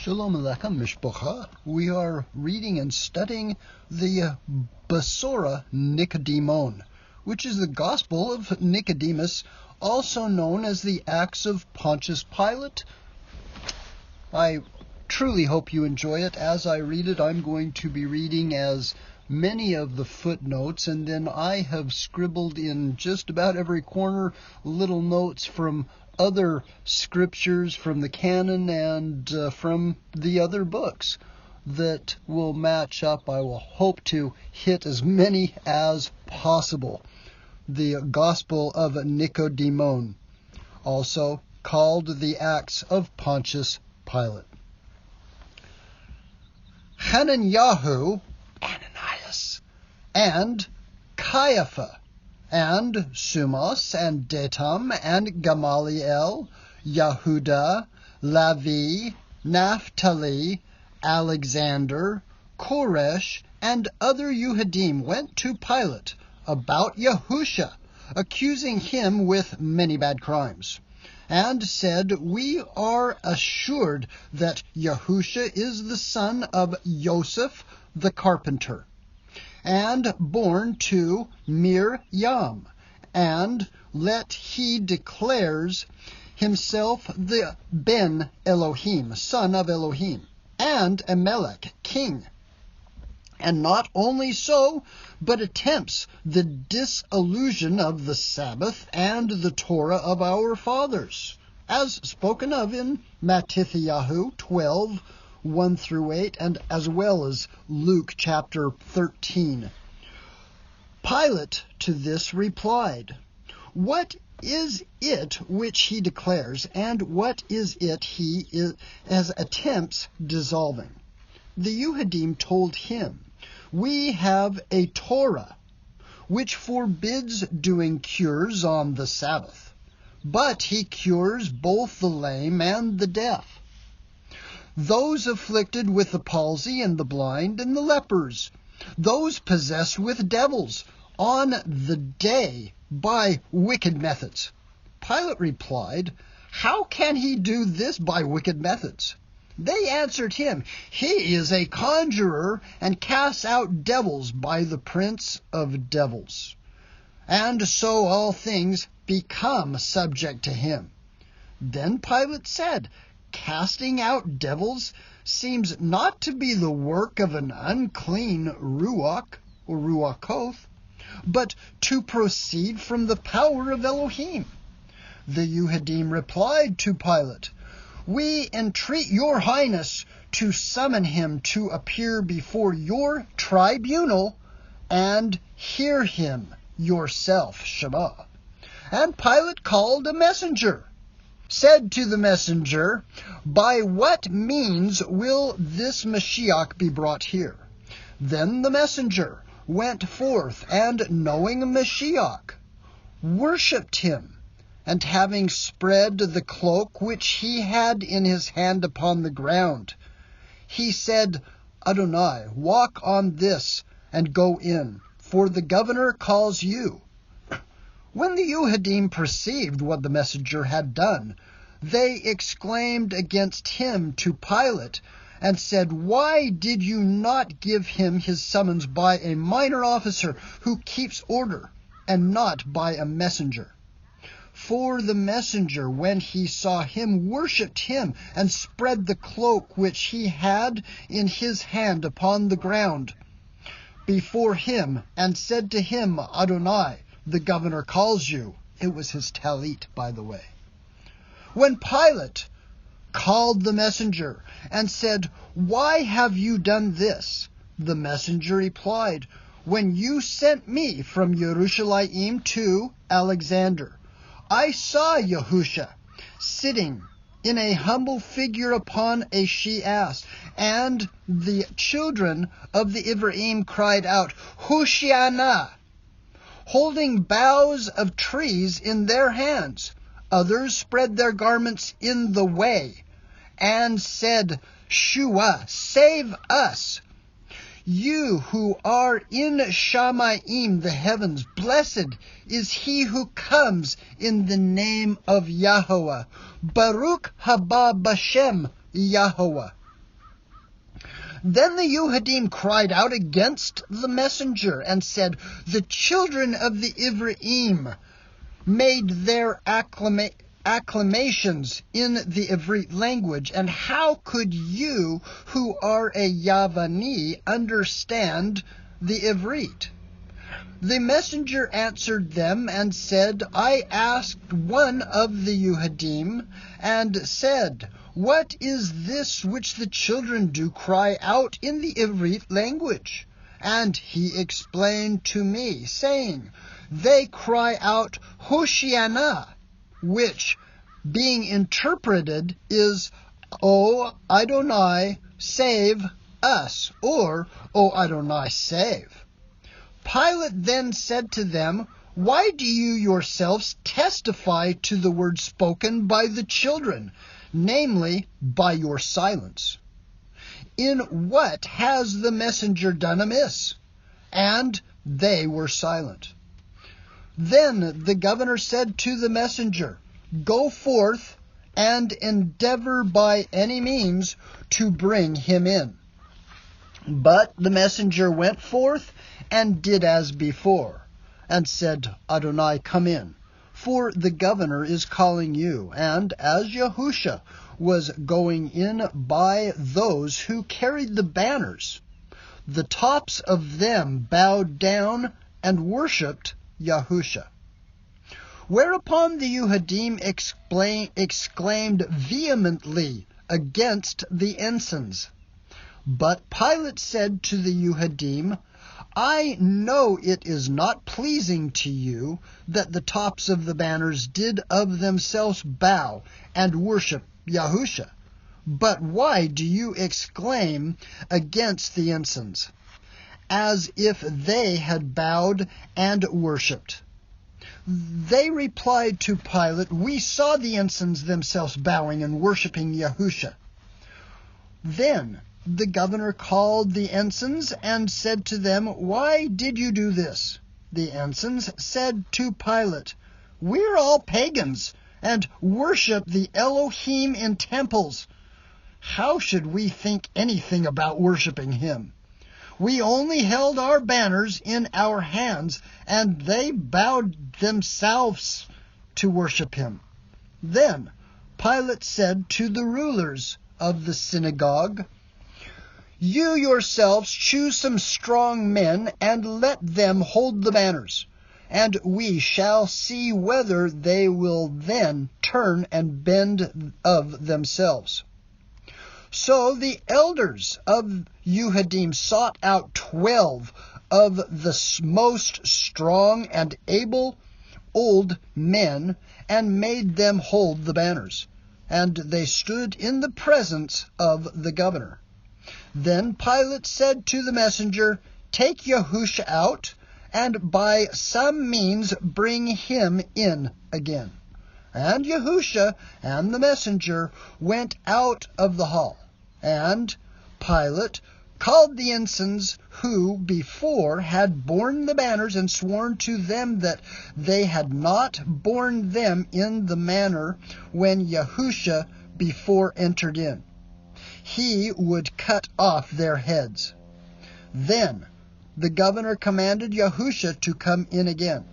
Shalom Aleichem, Mishpocha. We are reading and studying the Basora Nicodemon, which is the Gospel of Nicodemus, also known as the Acts of Pontius Pilate. I truly hope you enjoy it. As I read it, I'm going to be reading as many of the footnotes, and then I have scribbled in just about every corner little notes from other scriptures from the canon and from the other books that will match up. I will hope to hit as many as possible. The Gospel of Nicodemon, also called the Acts of Pontius Pilate. Hananiah, Ananias, and Caiaphas, and Sumas, and Datam, and Gamaliel, Yehuda, Levi, Naphtali, Alexander, Koresh, and other Yehudim went to Pilate about Yahusha, accusing him with many bad crimes, and said, "We are assured that Yahusha is the son of Joseph the carpenter, and born to Miriam, and he declares himself the Ben Elohim, son of Elohim, and Amalek, king. And not only so, but attempts the dissolution of the Sabbath and the Torah of our fathers, as spoken of in Matthew 12, 1 through 8, and as well as Luke chapter 13. Pilate to this replied, "What is it which he declares, and what is it he as attempts dissolving?" The Yehudim told him, "We have a Torah which forbids doing cures on the Sabbath, but he cures both the lame and the deaf, those afflicted with the palsy and the blind and the lepers, those possessed with devils, on the day by wicked methods." Pilate replied, "How can he do this by wicked methods?" They answered him, "He is a conjurer and casts out devils by the prince of devils. And so all things become subject to him." Then Pilate said, "Casting out devils seems not to be the work of an unclean ruach or ruachoth, but to proceed from the power of Elohim." The Yehudim replied to Pilate, "We entreat your highness to summon him to appear before your tribunal and hear him yourself, Shema." And Pilate called a messenger, said to the messenger, "By what means will this Mashiach be brought here?" Then the messenger went forth, and knowing Mashiach, worshipped him, and having spread the cloak which he had in his hand upon the ground, he said, "Adonai, walk on this, and go in, for the governor calls you." When the Yehudim perceived what the messenger had done, they exclaimed against him to Pilate, and said, "Why did you not give him his summons by a minor officer who keeps order, and not by a messenger?" For the messenger, when he saw him, worshipped him, and spread the cloak which he had in his hand upon the ground before him, and said to him, "Adonai, the governor calls you." It was his talit, by the way. When Pilate called the messenger and said, "Why have you done this?" the messenger replied, "When you sent me from Jerusalem to Alexander, I saw Yahusha sitting in a humble figure upon a she-ass, and the children of the Ivraim cried out, Hoshiana, holding boughs of trees in their hands. Others spread their garments in the way and said, Shua, save us. You who are in Shamayim, the heavens, blessed is he who comes in the name of Yahweh. Baruch haba b'shem Yahweh. Then the Yehudim cried out against the messenger and said, "The children of the Ivraim made their acclamations in the Ivrit language, and how could you, who are a Yavani, understand the Ivrit?" The messenger answered them and said, "I asked one of the Yehudim and said, 'What is this which the children do cry out in the Ivrit language?' And he explained to me, saying, 'They cry out Hoshiana,' which, being interpreted, is, 'O Adonai, save us,' or 'O Adonai, save.' Pilate then said to them, 'Why do you yourselves testify to the word spoken by the children, namely, by your silence? In what has the messenger done amiss?' And they were silent. Then the governor said to the messenger, 'Go forth and endeavor by any means to bring him in.' But the messenger went forth and did as before, and said, 'Adonai, come in, for the governor is calling you.' And as Yahusha was going in by those who carried the banners, the tops of them bowed down and worshipped Yahusha. Whereupon the Yehudim exclaimed vehemently against the ensigns. But Pilate said to the Yehudim, 'I know it is not pleasing to you that the tops of the banners did of themselves bow and worship Yahusha. But why do you exclaim against the ensigns, as if they had bowed and worshipped?' They replied to Pilate, 'We saw the ensigns themselves bowing and worshipping Yahusha.' Then the governor called the ensigns and said to them, 'Why did you do this?' The ensigns said to Pilate, 'We're all pagans and worship the Elohim in temples. How should we think anything about worshiping him? We only held our banners in our hands, and they bowed themselves to worship him.' Then Pilate said to the rulers of the synagogue, 'You yourselves choose some strong men and let them hold the banners, and we shall see whether they will then turn and bend of themselves.' So the elders of Yehudim sought out 12 of the most strong and able old men and made them hold the banners, and they stood in the presence of the governor. Then Pilate said to the messenger, 'Take Yahusha out, and by some means bring him in again.' And Yahusha and the messenger went out of the hall. And Pilate called the ensigns who before had borne the banners, and sworn to them that they had not borne them in the manner when Yahusha before entered in. He would cut off their heads. Then the governor commanded Yahusha to come in again.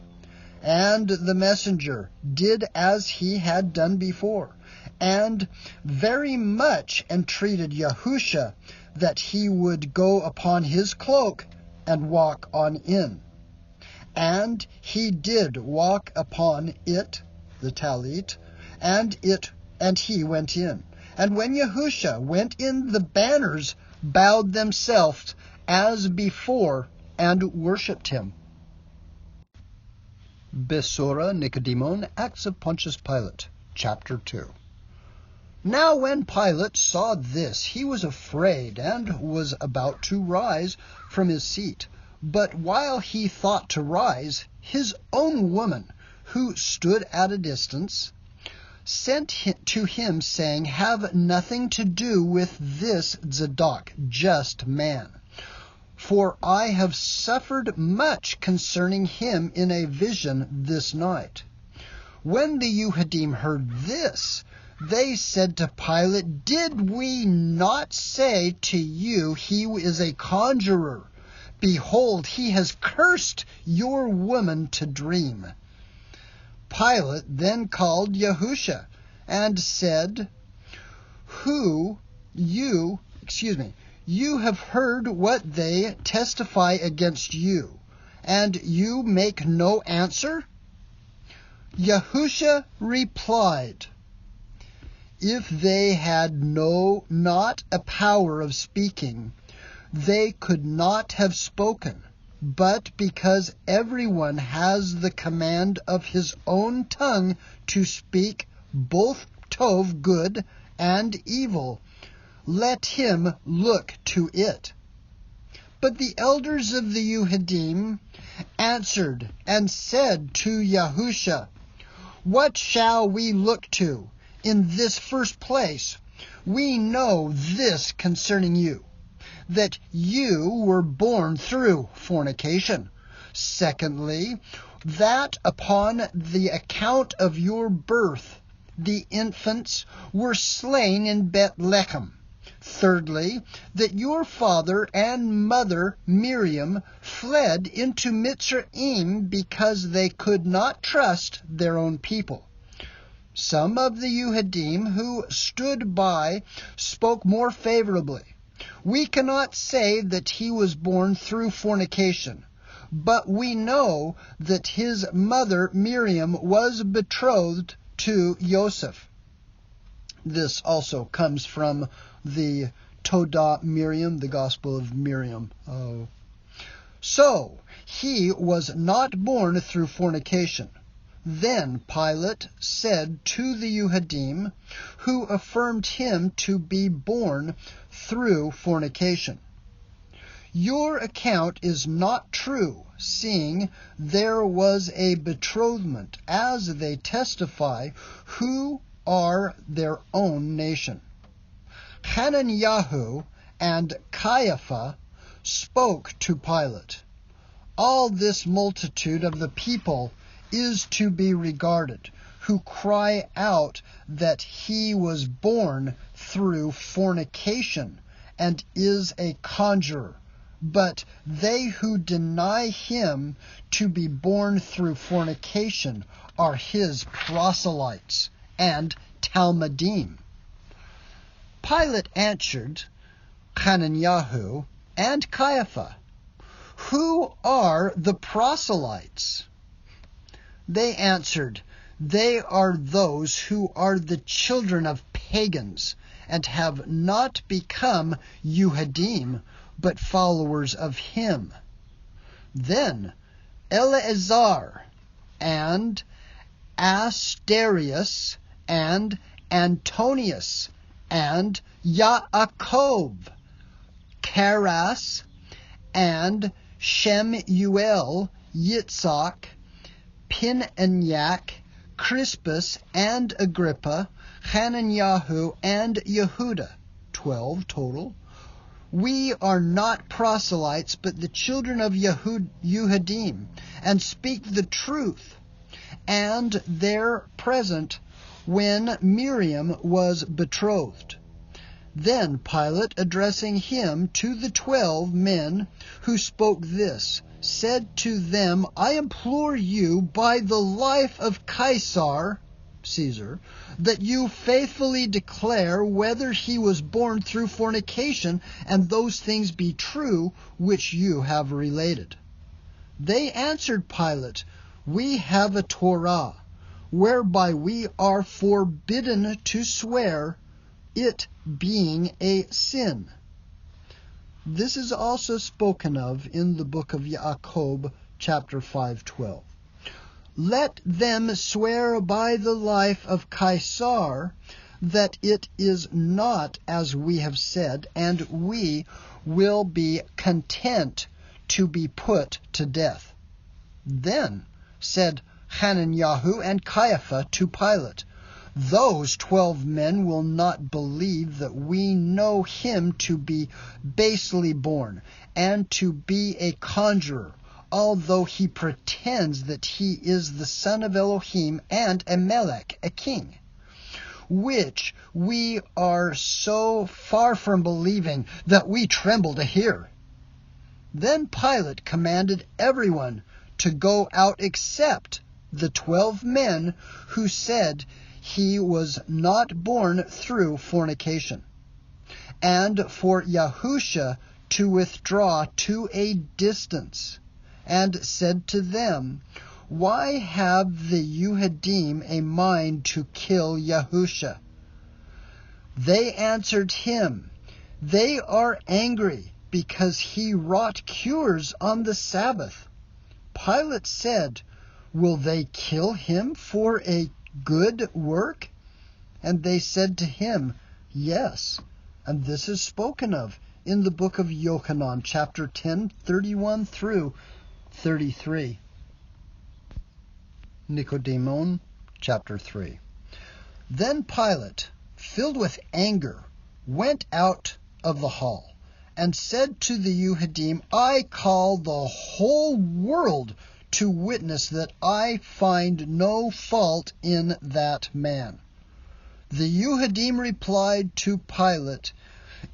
And the messenger did as he had done before, and very much entreated Yahusha that he would go upon his cloak and walk on in. And he did walk upon it, the talit, and he went in. And when Yahusha went in, the banners bowed themselves as before and worshipped him. Besora Nicodemon, Acts of Pontius Pilate, Chapter 2. Now when Pilate saw this, he was afraid, and was about to rise from his seat. But while he thought to rise, his own woman, who stood at a distance, sent to him, saying, 'Have nothing to do with this Zadok, just man. For I have suffered much concerning him in a vision this night.' When the Yehudim heard this, They said to Pilate, "Did we not say to you he is a conjurer? Behold, he has cursed your woman to dream." Pilate then called Yahusha and said, You have heard what they testify against you, and you make no answer?" Yahusha replied, "If they had not a power of speaking, they could not have spoken. But because everyone has the command of his own tongue to speak both tov, good, and evil, let him look to it." But the elders of the Yehudim answered and said to Yahusha, "What shall we look to? In this first place, we know this concerning you, that you were born through fornication. Secondly, that upon the account of your birth the infants were slain in Bethlehem. Thirdly, that your father and mother Miriam fled into Mitzrayim because they could not trust their own people." Some of the Yehudim who stood by spoke more favorably. "We cannot say that he was born through fornication, but we know that his mother Miriam was betrothed to Joseph." This also comes from the Todah Miriam, the Gospel of Miriam. So he was not born through fornication. Then Pilate said to the Yehudim, who affirmed him to be born through fornication, "Your account is not true, seeing there was a betrothment, as they testify, who are their own nation." Hananiah and Caiaphas spoke to Pilate, "All this multitude of the people is to be regarded, who cry out that he was born through fornication and is a conjurer. But they who deny him to be born through fornication are his proselytes and Talmudim." Pilate answered Hananiah and Caiaphas, "Who are the proselytes?" They answered, "They are those who are the children of pagans and have not become Yehudim, but followers of him." Then Eleazar and Asterius and Antonius and Yaakov, Caras and Shemuel, Yitzhak, Pinenyak, Crispus and Agrippa, Hananiah and Yehuda, 12 total. "We are not proselytes, but the children of Yehudim, and speak the truth, and they're present when Miriam was betrothed." Then Pilate, addressing him to the 12 men who spoke this, said to them, "I implore you by the life of Caesar, that you faithfully declare whether he was born through fornication, and those things be true which you have related." They answered Pilate, "We have a Torah, whereby we are forbidden to swear, it being a sin." This is also spoken of in the book of Jacob, chapter 5:12. "Let them swear by the life of Caesar that it is not as we have said, and we will be content to be put to death." Then said Hananiah and Caiaphas to Pilate, "Those 12 men will not believe that we know him to be basely born and to be a conjurer, although he pretends that he is the son of Elohim and Amalek, a king. which we are so far from believing that we tremble to hear." Then Pilate commanded everyone to go out except the 12 men who said he was not born through fornication, and for Yahusha to withdraw to a distance, and said to them, "Why have the Yehudim a mind to kill Yahusha?" They answered him, "They are angry because he wrought cures on the Sabbath." Pilate said, "Will they kill him for a good work?" And they said to him, "Yes." And this is spoken of in the book of Yochanan, chapter 10, 31 through 33. Nicodemus, chapter 3. Then Pilate, filled with anger, went out of the hall and said to the Yehudim, "I call the whole world to witness that I find no fault in that man." The Yehudim replied to Pilate,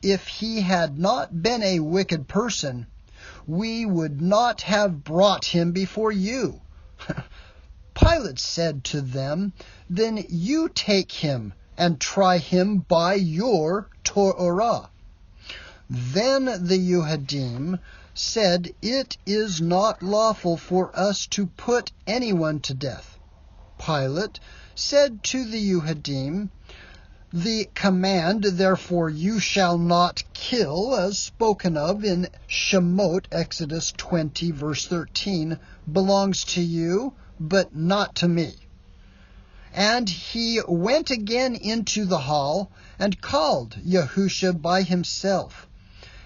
"If he had not been a wicked person, we would not have brought him before you." Pilate said to them, "Then you take him and try him by your Torah." Then the Yehudim said, "It is not lawful for us to put anyone to death." Pilate said to the Yehudim, "The command, therefore, you shall not kill, as spoken of in Shemot, Exodus 20, verse 13, belongs to you, but not to me." And he went again into the hall and called Yahusha by himself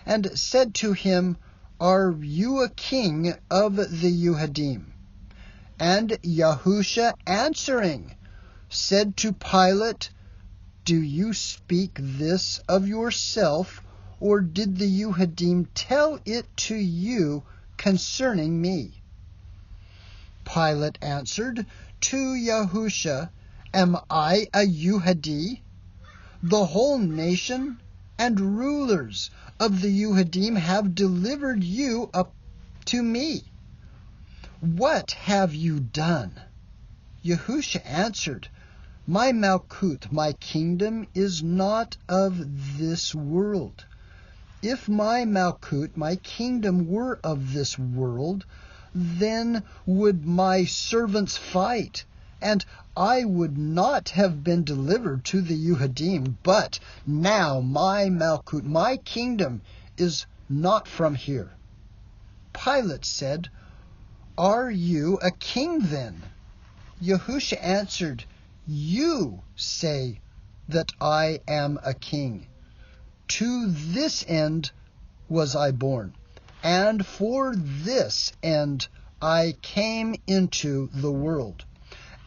and said to him, "Are you a king of the Yehudim?" And Yahusha answering said to Pilate, "Do you speak this of yourself, or did the Yehudim tell it to you concerning me?" Pilate answered to Yahusha, "Am I a Yehudi? The whole nation and rulers of the Yehudim have delivered you up to me. What have you done?" Yahusha answered, "My Malkut, my kingdom, is not of this world. If my Malkut, my kingdom, were of this world, then would my servants fight, and I would not have been delivered to the Yehudim. But now my Malkut, my kingdom, is not from here." Pilate said, "Are you a king then?" Yahusha answered, "You say that I am a king. To this end was I born, and for this end I came into the world.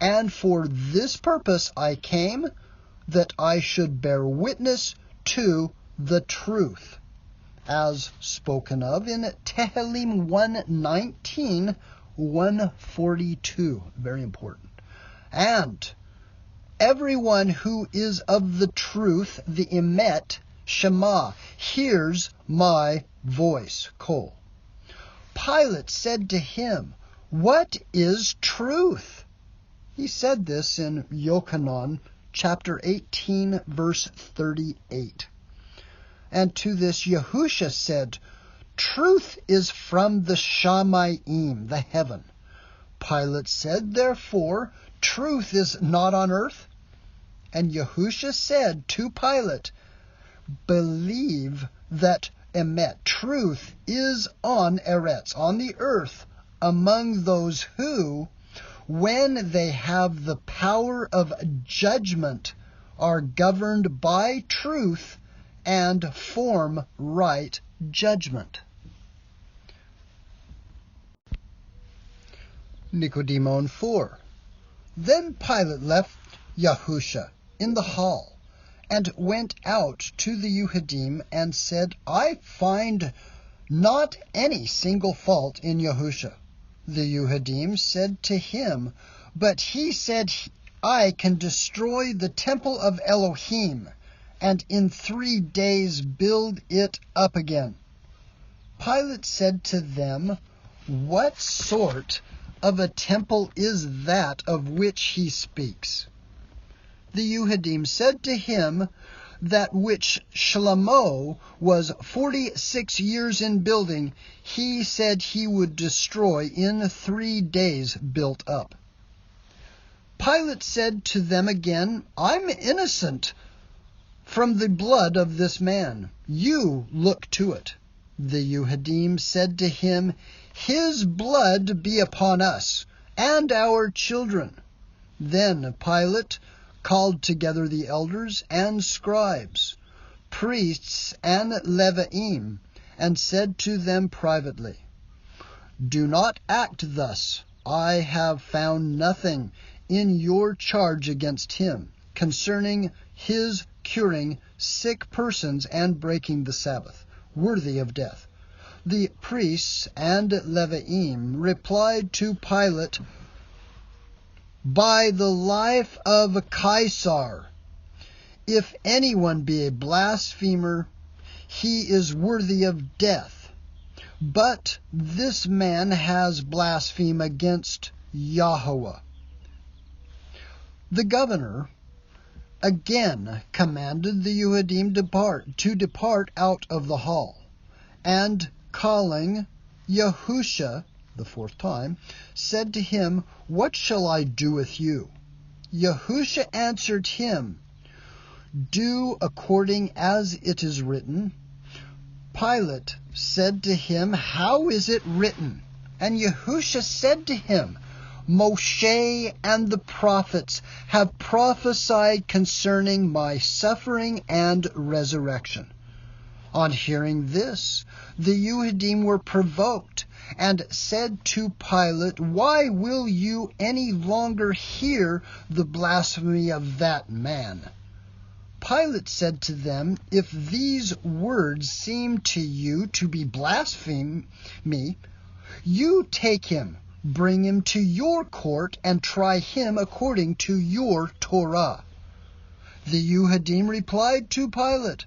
And for this purpose I came, that I should bear witness to the truth," as spoken of in Tehillim 119, 142. Very important. "And everyone who is of the truth, the emet, Shema, hears my voice." Kol. Pilate said to him, "What is truth?" He said this in Yochanan chapter 18, verse 38. And to this Yahusha said, "Truth is from the Shamayim, the heaven." Pilate said, "Therefore, truth is not on earth." And Yahusha said to Pilate, "Believe that emet, truth, is on Eretz, on the earth, among those who, when they have the power of judgment, are governed by truth and form right judgment." Nicodemus 4. Then Pilate left Yahusha in the hall and went out to the Yehudim and said, "I find not any single fault in Yahusha." The Yehudim said to him, "But he said, I can destroy the temple of Elohim, and in 3 days build it up again. Pilate said to them, What sort of a temple is that of which he speaks? The Yehudim said to him, That which Shlomo was 46 years in building, he said he would destroy in 3 days built up. Pilate said to them again, I'm innocent from the blood of this man. You look to it. The Yehudim said to him, His blood be upon us and our children. Then Pilate called together the elders and scribes, priests and Leviim, and said to them privately, Do not act thus. I have found nothing in your charge against him concerning his curing sick persons and breaking the Sabbath, worthy of death. The priests and Leviim replied to Pilate, By the life of Caesar, if anyone be a blasphemer, he is worthy of death. But this man has blasphemed against Yahweh. The governor again commanded the Yehudim to depart out of the hall, and calling Yahusha the 4th time, said to him, What shall I do with you? Yahusha answered him, Do according as it is written. Pilate said to him, How is it written? And Yahusha said to him, Moshe and the prophets have prophesied concerning my suffering and resurrection. On hearing this, the Yehudim were provoked, and said to Pilate, Why will you any longer hear the blasphemy of that man? Pilate said to them, If these words seem to you to be blasphemy, you take him, bring him to your court, and try him according to your Torah. The Yehudim replied to Pilate,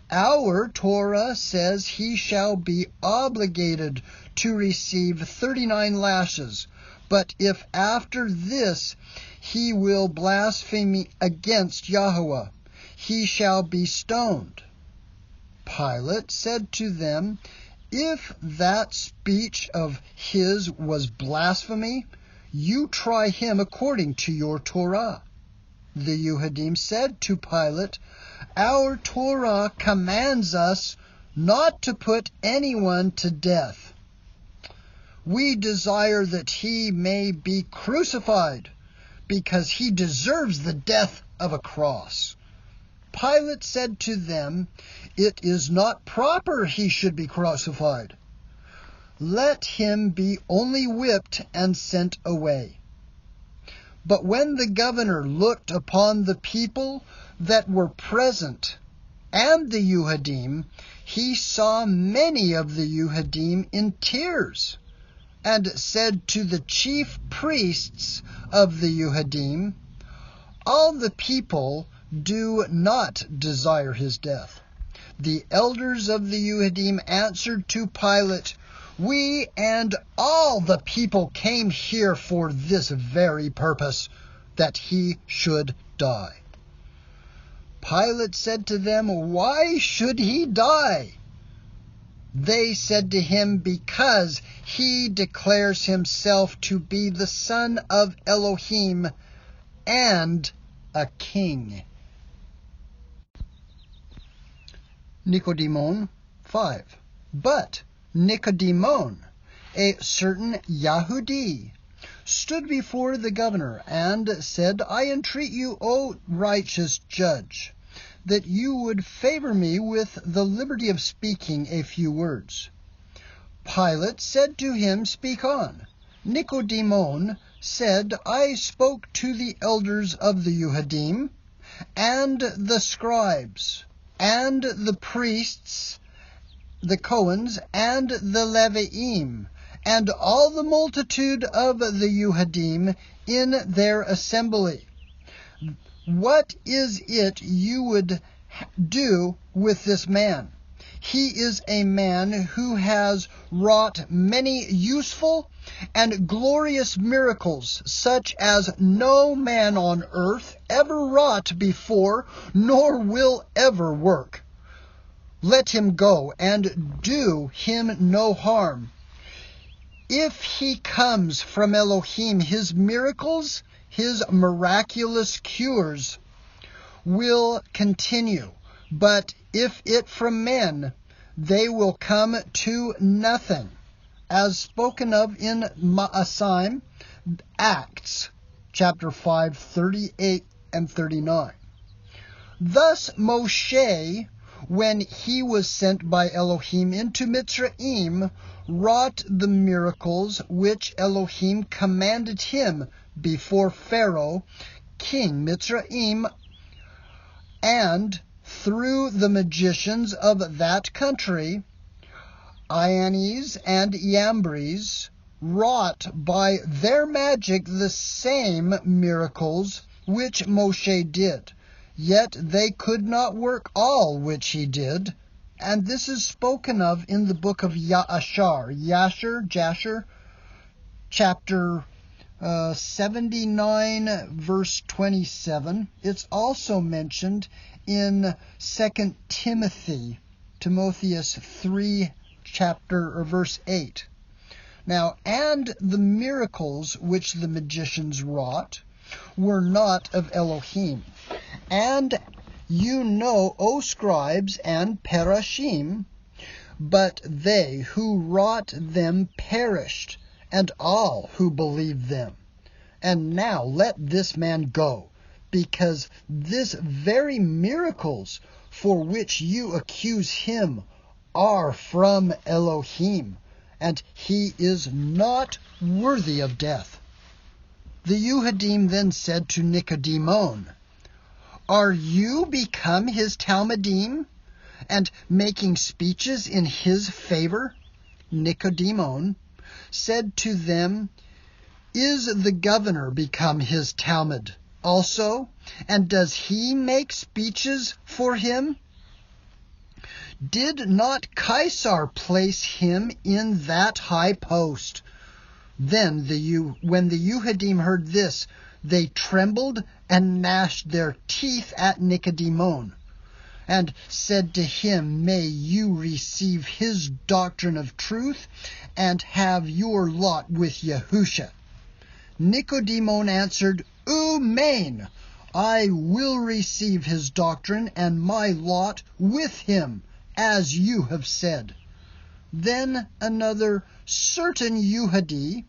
Our Torah says he shall be obligated to receive 39 lashes, but if after this he will blaspheme against Yahweh, he shall be stoned. Pilate said to them, If that speech of his was blasphemy, you try him according to your Torah. The Yehudim said to Pilate, Our Torah commands us not to put anyone to death. We desire that he may be crucified, because he deserves the death of a cross. Pilate said to them, It is not proper he should be crucified. Let him be only whipped and sent away. But when the governor looked upon the people that were present and the Yehudim, he saw many of the Yehudim in tears, and said to the chief priests of the Yehudim, All the people do not desire his death. The elders of the Yehudim answered to Pilate, We and all the people came here for this very purpose, that he should die. Pilate said to them, Why should he die? They said to him, Because he declares himself to be the Son of Elohim and a king. Nicodemus 5. But Nicodemus, a certain Yahudi, stood before the governor and said, I entreat you, O righteous judge, that you would favor me with the liberty of speaking a few words. Pilate said to him, Speak on. Nicodemus said, I spoke to the elders of the Yehudim, and the scribes, and the priests, the Cohens, and the Leviim, and all the multitude of the Yehudim in their assembly. what is it you would do with this man? He is a man who has wrought many useful and glorious miracles, such as no man on earth ever wrought before, nor will ever work. Let him go, and do him no harm. If he comes from Elohim, his miracles, his miraculous cures, will continue. But if it from men, they will come to nothing, as spoken of in Ma'asim, Acts, chapter 5, 38 and 39. Thus Moshe, when he was sent by Elohim into Mitzrayim, wrought the miracles which Elohim commanded him before Pharaoh, king Mitzrayim, and through the magicians of that country, Ianes and Iambres, wrought by their magic the same miracles which Moshe did. Yet they could not work all which he did. And this is spoken of in the book of Jasher, chapter 79, verse 27. It's also mentioned in 2 Timotheus 3, verse 8. Now, and the miracles which the magicians wrought were not of Elohim. And you know, O scribes and parashim, but they who wrought them perished, and all who believed them. And now let this man go, because this very miracles for which you accuse him are from Elohim, and he is not worthy of death. The Yehudim then said to Nicodemus, Are you become his Talmudim, and making speeches in his favor? Nicodemus said to them, Is the governor become his Talmud also, and does he make speeches for him? Did not Caesar place him in that high post? Then when the Yehudim heard this, they trembled and gnashed their teeth at Nicodemus, and said to him, May you receive his doctrine of truth, and have your lot with Yahusha. Nicodemus answered, Amen. I will receive his doctrine and my lot with him, as you have said. Then another certain Yehudi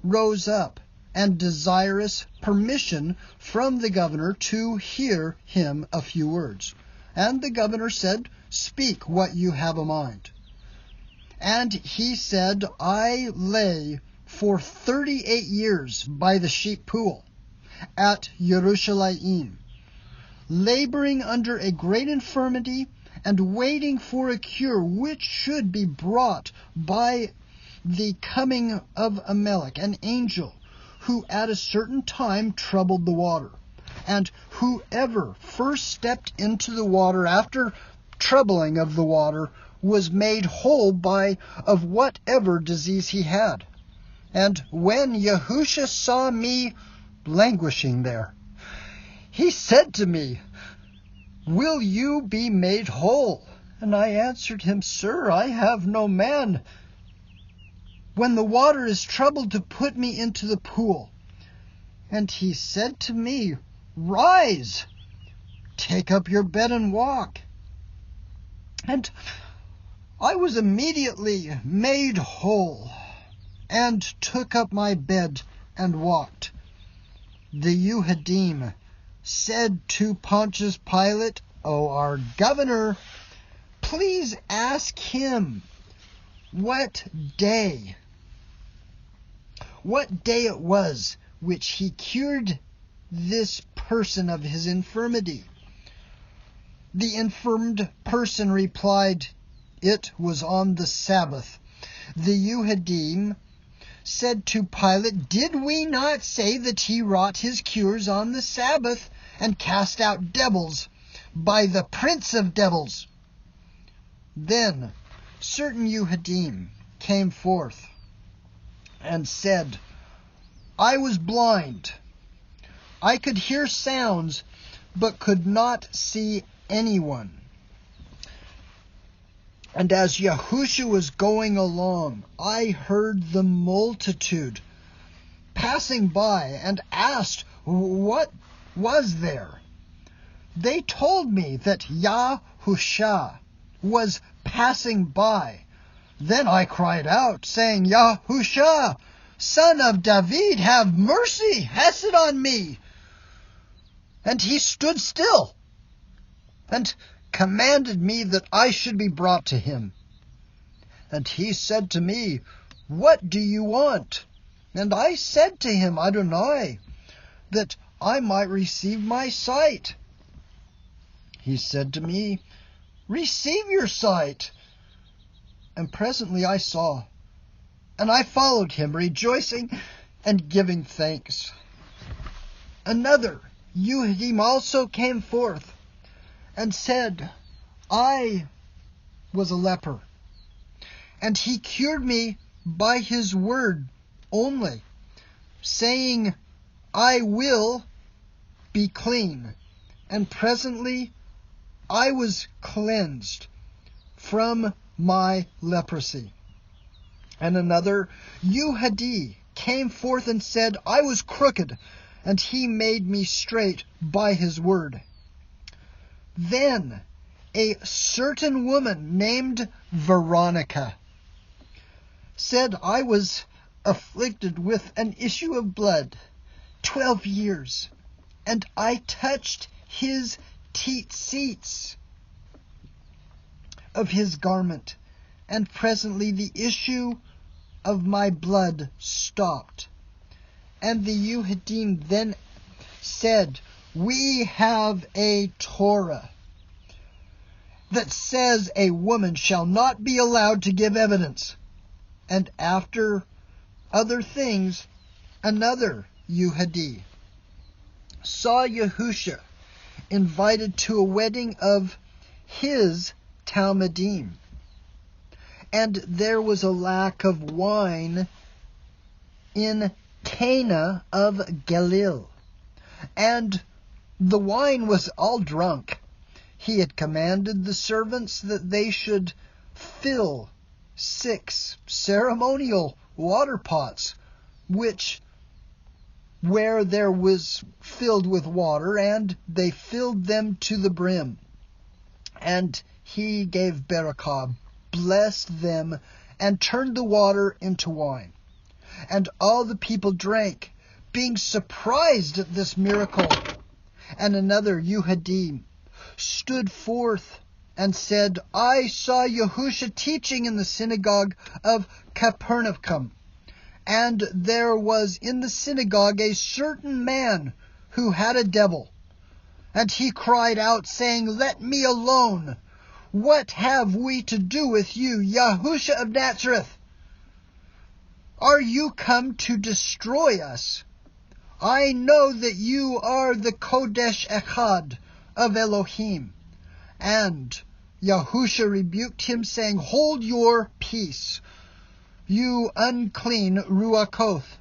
rose up, and desirous permission from the governor to hear him a few words. And the governor said, Speak what you have a mind. And he said, I lay for 38 years by the sheep pool at Jerusalem, laboring under a great infirmity, and waiting for a cure which should be brought by the coming of Amalek, an angel, who at a certain time troubled the water. And whoever first stepped into the water after troubling of the water was made whole of whatever disease he had. And when Yahusha saw me languishing there, he said to me, Will you be made whole? And I answered him, Sir, I have no man when the water is troubled to put me into the pool. And he said to me, Rise, take up your bed and walk. And I was immediately made whole, and took up my bed and walked. The Yehudim said to Pontius Pilate, O our governor, please ask him what day it was which he cured this person of his infirmity. The infirmed person replied, It was on the Sabbath. The Yehudim said to Pilate, Did we not say that he wrought his cures on the Sabbath? and cast out devils by the prince of devils. Then certain Yuhadim came forth and said, I was blind. I could hear sounds, but could not see anyone. And as Yahusha was going along, I heard the multitude passing by and asked, what was there? They told me that Yahusha was passing by. Then I cried out, saying, Yahusha, son of David, have mercy, hesed on me. And he stood still and commanded me that I should be brought to him. And he said to me, What do you want? And I said to him, Adonai, that I might receive my sight. He said to me, Receive your sight. And presently I saw, and I followed him, rejoicing and giving thanks. Another Yuhadim also came forth and said, I was a leper, and he cured me by his word only, saying, I will be clean. And presently I was cleansed from my leprosy. And another Yuhadi came forth and said, I was crooked, and he made me straight by his word. Then a certain woman named Veronica said, I was afflicted with an issue of blood 12 years, and I touched his seats of his garment, and presently the issue of my blood stopped. And the Yuhadim then said, We have a Torah that says a woman shall not be allowed to give evidence. And after other things, another Yuhadi saw Yahusha invited to a wedding of his Talmudim, and there was a lack of wine in Cana of Galilee, and the wine was all drunk. He had commanded the servants that they should fill 6 ceremonial water pots, where there was filled with water, and they filled them to the brim. And he gave barakah, blessed them, and turned the water into wine. And all the people drank, being surprised at this miracle. And another Yuhadim stood forth and said, I saw Yahusha teaching in the synagogue of Capernaum. And there was in the synagogue a certain man who had a devil. And he cried out, saying, Let me alone. What have we to do with you, Yahusha of Nazareth? Are you come to destroy us? I know that you are the Kodesh Echad of Elohim. And Yahusha rebuked him, saying, Hold your peace, you unclean Ruachoth,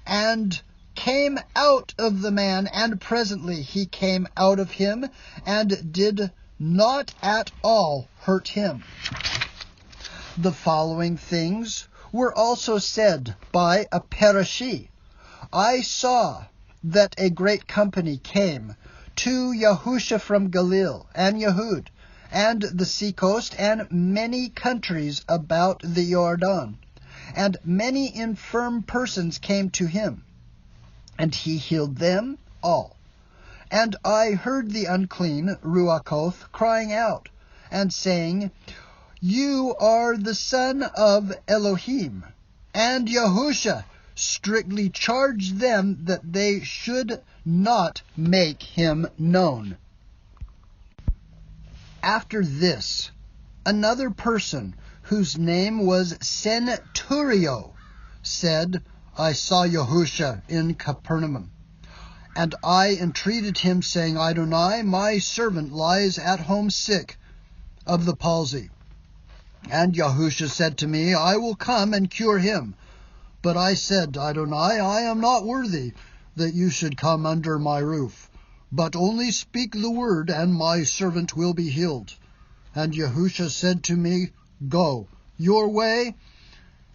and came out of the man, and presently he came out of him, and did not at all hurt him. The following things were also said by a Parashi. I saw that a great company came to Yahusha from Galilee and Yehud, and the seacoast, and many countries about the Jordan. And many infirm persons came to him, and he healed them all. And I heard the unclean Ruachoth crying out, and saying, You are the Son of Elohim. And Yahusha strictly charged them that they should not make him known. After this, another person, whose name was Centurio, said, I saw Yahusha in Capernaum, And I entreated him, saying, Adonai, my servant lies at home sick of the palsy. And Yahusha said to me, I will come and cure him. But I said, Adonai, I am not worthy that you should come under my roof, but only speak the word, and my servant will be healed. And Yahusha said to me, Go your way,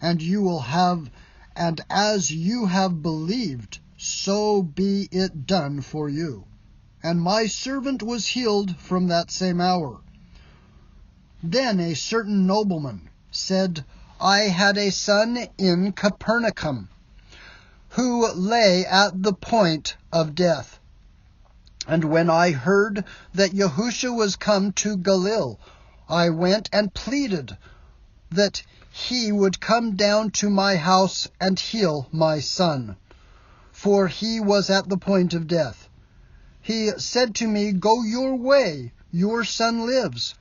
and you will have, and as you have believed, so be it done for you. And my servant was healed from that same hour. Then a certain nobleman said, I had a son in Capernaum, who lay at the point of death. And when I heard that Yahusha was come to Galilee, I went and pleaded that he would come down to my house and heal my son, for he was at the point of death. He said to me, Go your way, your son lives.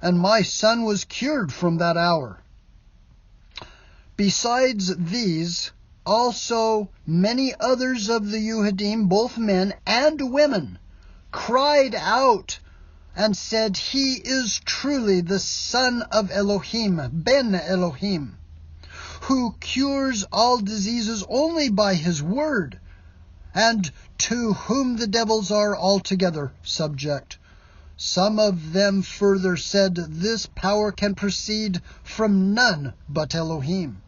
And my son was cured from that hour. Besides these, also many others of the Yehudim, both men and women, cried out and said, He is truly the Son of Elohim, Ben Elohim, who cures all diseases only by his word, and to whom the devils are altogether subject. Some of them further said, This power can proceed from none but Elohim.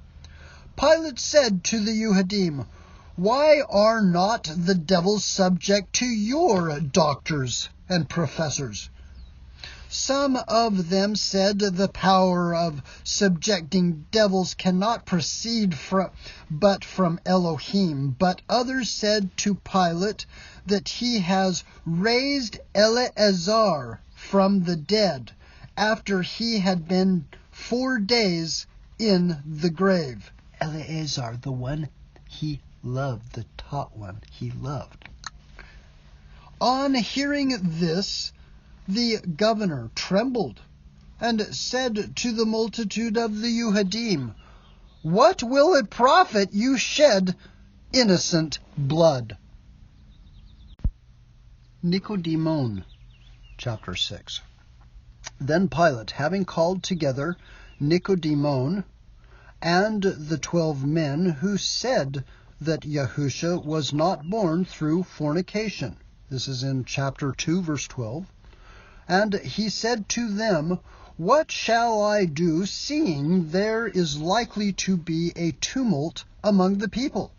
Pilate said to the Yehudim, Why are not the devils subject to your doctors and professors? Some of them said, The power of subjecting devils cannot proceed but from Elohim. But others said to Pilate that he has raised Eleazar from the dead, after he had been 4 days in the grave. Eleazar, the one he loved, the taught one he loved. On hearing this, the governor trembled and said to the multitude of the Yehudim, What will it profit you shed innocent blood? Nicodemus, chapter 6. Then Pilate, having called together Nicodemus and the 12 men who said that Yahusha was not born through fornication. This is in chapter 2, verse 12. And he said to them, What shall I do, seeing there is likely to be a tumult among the people?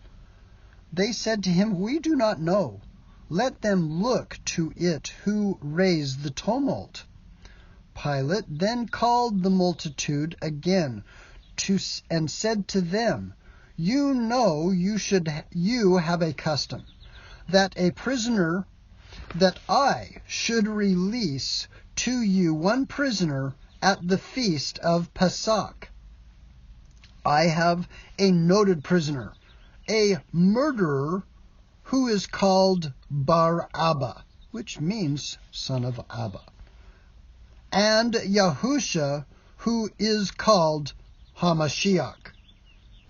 They said to him, We do not know. Let them look to it who raised the tumult. Pilate then called the multitude again and said to them, You know you have a custom, that I should release to you one prisoner at the feast of Pesach. I have a noted prisoner, a murderer, who is called Bar-Abba, which means son of Abba, and Yahusha, who is called Hamashiach,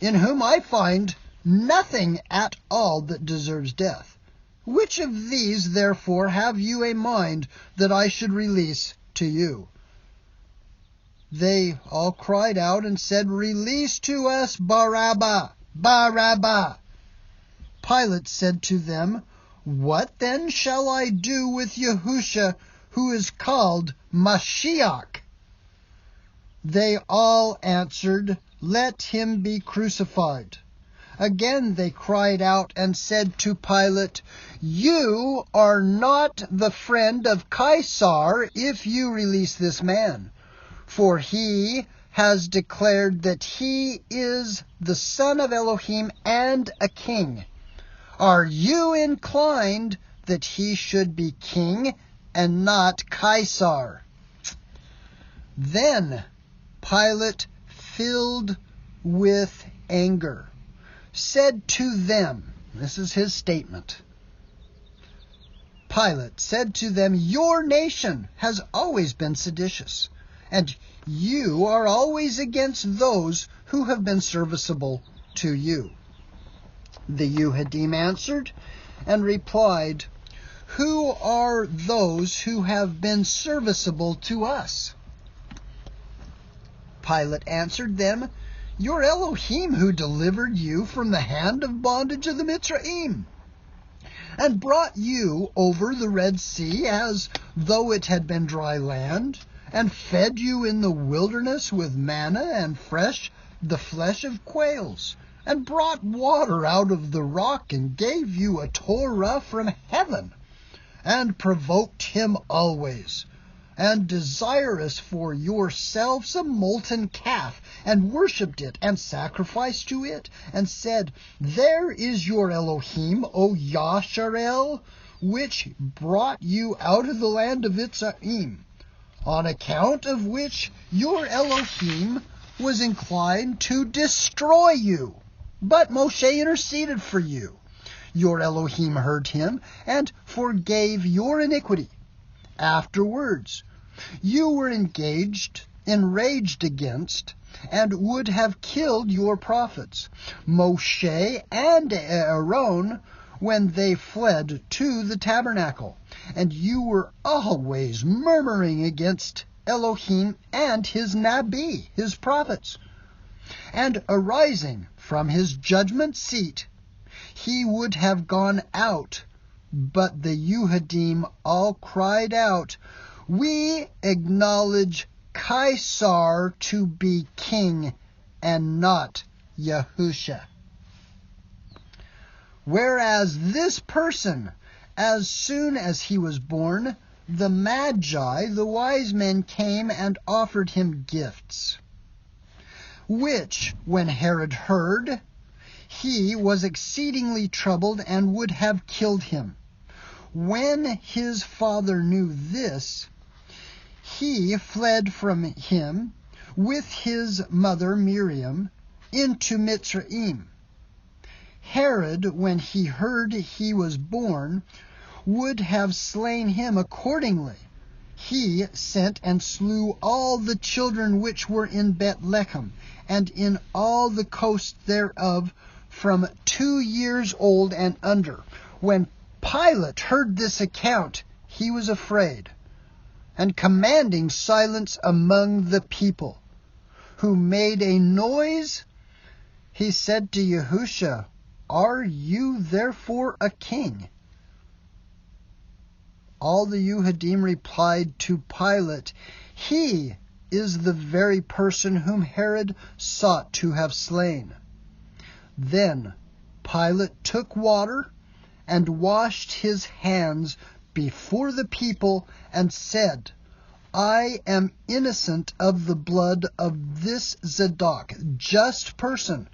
in whom I find nothing at all that deserves death. Which of these, therefore, have you a mind that I should release to you? They all cried out and said, Release to us Barabbas, Barabbas. Pilate said to them, What then shall I do with Yahusha, who is called Mashiach? They all answered, Let him be crucified. Again they cried out and said to Pilate, You are not the friend of Caesar if you release this man, for he has declared that he is the Son of Elohim and a king. Are you inclined that he should be king and not Caesar? Then Pilate, filled with anger, said to them, this is his statement, Pilate said to them, Your nation has always been seditious, and you are always against those who have been serviceable to you. The Yehudim answered and replied, "Who are those who have been serviceable to us?" Pilate answered them, "Your Elohim who delivered you from the hand of bondage of the Mitzrayim, and brought you over the Red Sea as though it had been dry land, and fed you in the wilderness with manna and the flesh of quails, and brought water out of the rock, and gave you a Torah from heaven, and provoked him always, and desirous for yourselves a molten calf, and worshipped it, and sacrificed to it, and said, There is your Elohim, O Yasharel, which brought you out of the land of Mitzrayim, on account of which your Elohim was inclined to destroy you. But Moshe interceded for you. Your Elohim heard him, and forgave your iniquity. Afterwards, you were enraged against, and would have killed your prophets, Moshe and Aaron, when they fled to the tabernacle. And you were always murmuring against Elohim and his Nabi, his prophets. And arising from his judgment seat, he would have gone out, but the Yehudim all cried out, We acknowledge Caesar to be king, and not Yahusha. Whereas this person, as soon as he was born, the Magi, the wise men, came and offered him gifts, which, when Herod heard, he was exceedingly troubled and would have killed him. When his father knew this, he fled from him with his mother Miriam into Mitzrayim. Herod, when he heard he was born, would have slain him accordingly. He sent and slew all the children which were in Bethlehem, and in all the coast thereof, from 2 years old and under. When Pilate heard this account, he was afraid, and commanding silence among the people, who made a noise, he said to Yahusha, Are you therefore a king? All the Yehudim replied to Pilate, He is the very person whom Herod sought to have slain. Then Pilate took water and washed his hands before the people and said, I am innocent of the blood of this Zadok, just person.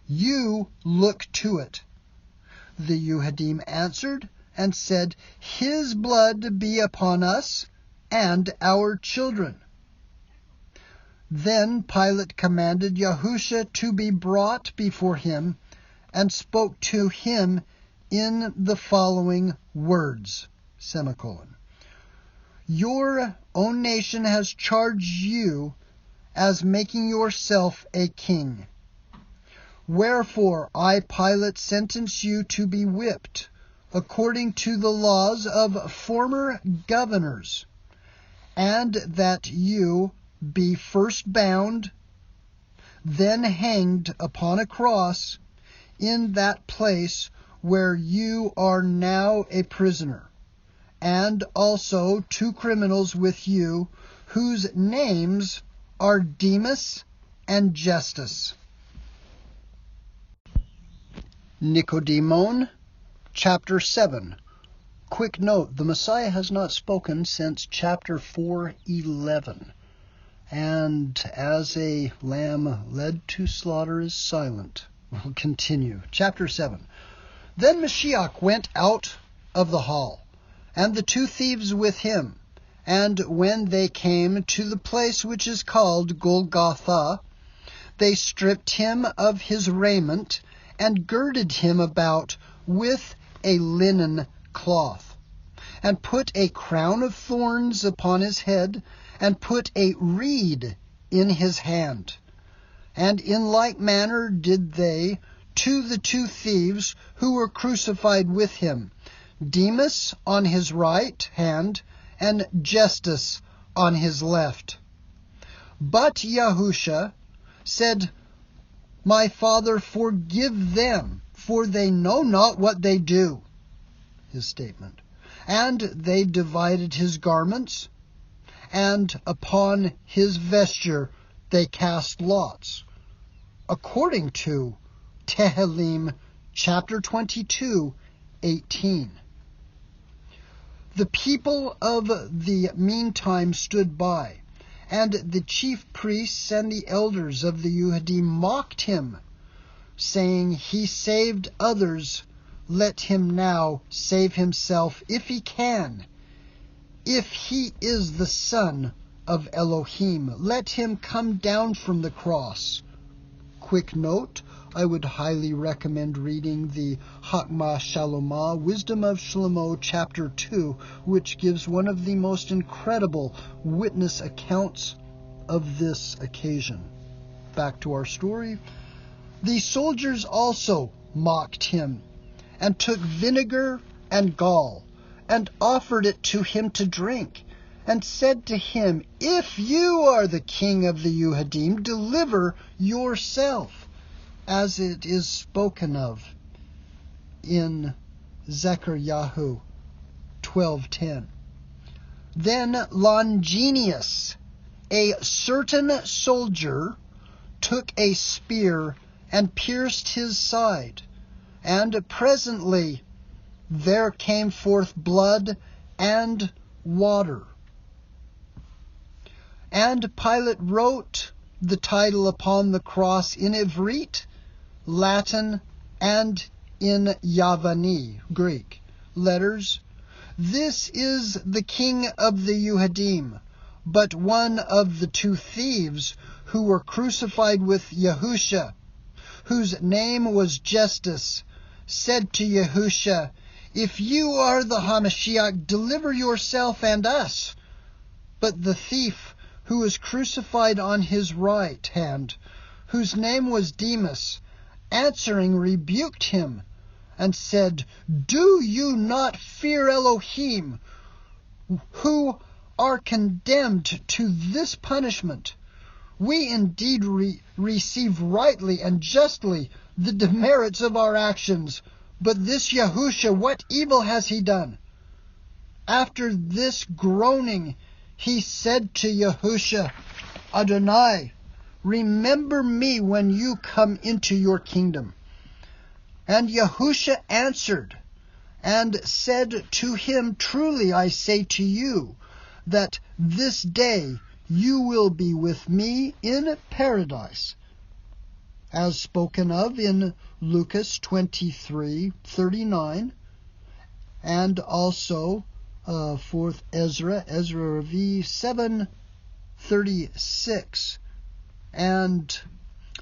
You look to it. The Yehudim answered and said, His blood be upon us and our children. Then Pilate commanded Yahusha to be brought before him, and spoke to him in the following words, Your own nation has charged you as making yourself a king. Wherefore I, Pilate, sentence you to be whipped, according to the laws of former governors, and that you be first bound, then hanged upon a cross in that place where you are now a prisoner, and also 2 criminals with you, whose names are Demas and Justus. Nicodemus, chapter 7. Quick note, the Messiah has not spoken since chapter 4:11. And as a lamb led to slaughter is silent. We'll continue. Chapter 7. Then Mashiach went out of the hall, and the 2 thieves with him. And when they came to the place which is called Golgotha, they stripped him of his raiment, and girded him about with a linen cloth, and put a crown of thorns upon his head, and put a reed in his hand. And in like manner did they to the two thieves who were crucified with him, Demas on his right hand and Justus on his left. But Yahusha said, My Father, forgive them, for they know not what they do. His statement. And they divided his garments, and upon his vesture they cast lots, according to Tehillim chapter 22:18. The people of the meantime stood by, and the chief priests and the elders of the Yehudim mocked him, saying, He saved others, let him now save himself if he can. If he is the Son of Elohim, let him come down from the cross. Quick note, I would highly recommend reading the Hakmah Shalomah, Wisdom of Shlomo, chapter 2, which gives one of the most incredible witness accounts of this occasion. Back to our story. The soldiers also mocked him, and took vinegar and gall, and offered it to him to drink, and said to him, If you are the king of the Yehudim, deliver yourself, as it is spoken of in Zechariah 12:10. Then Longinus, a certain soldier, took a spear and pierced his side, and presently there came forth blood and water. And Pilate wrote the title upon the cross in Ivrit, Latin, and in Yavani, Greek, letters, This is the king of the Yehudim. But one of the two thieves who were crucified with Yahusha, whose name was Justus, said to Yahusha, If you are the Hamashiach, deliver yourself and us. But the thief who was crucified on his right hand, whose name was Demas, answering rebuked him, and said, Do you not fear Elohim, who are condemned to this punishment? We indeed receive rightly and justly the demerits of our actions, but this Yahusha, what evil has he done? After this groaning, he said to Yahusha, Adonai, remember me when you come into your kingdom. And Yahusha answered and said to him, Truly I say to you, that this day you will be with me in paradise, as spoken of in Lucas 23:39, and also fourth Ezra v 7:36. And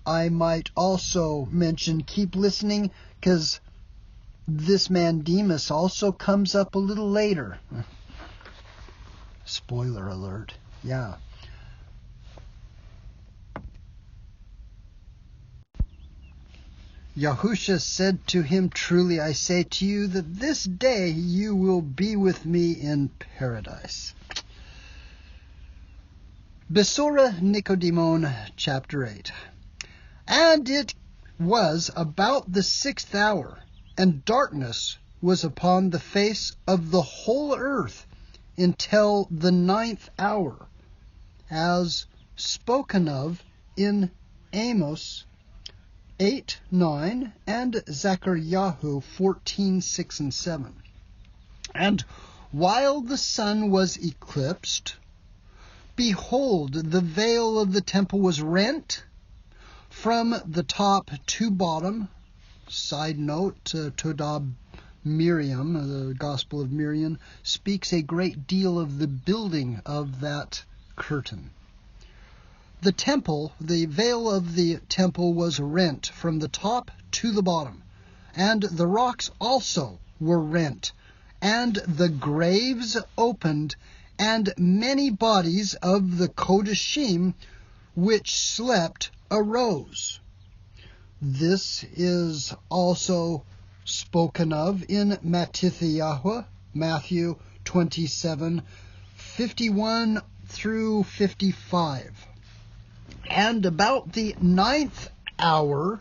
I might also mention, keep listening, because this man Demas also comes up a little later. Spoiler alert. Yeah. Yahusha said to him, Truly I say to you that this day you will be with me in paradise. Besora Nicodemon, chapter 8. And it was about the 6th hour, and darkness was upon the face of the whole earth until the 9th hour, as spoken of in Amos 8:9 and Zechariah 14:6 and 7. And while the sun was eclipsed, behold, the veil of the temple was rent from the top to bottom. Side note, Todab Miriam, the Gospel of Miriam, speaks a great deal of the building of that curtain. The temple, the veil of the temple was rent from the top to the bottom, and the rocks also were rent, and the graves opened, and many bodies of the Kodashim which slept arose. This is also spoken of in Matthew 27:51 through 55. And about the 9th hour,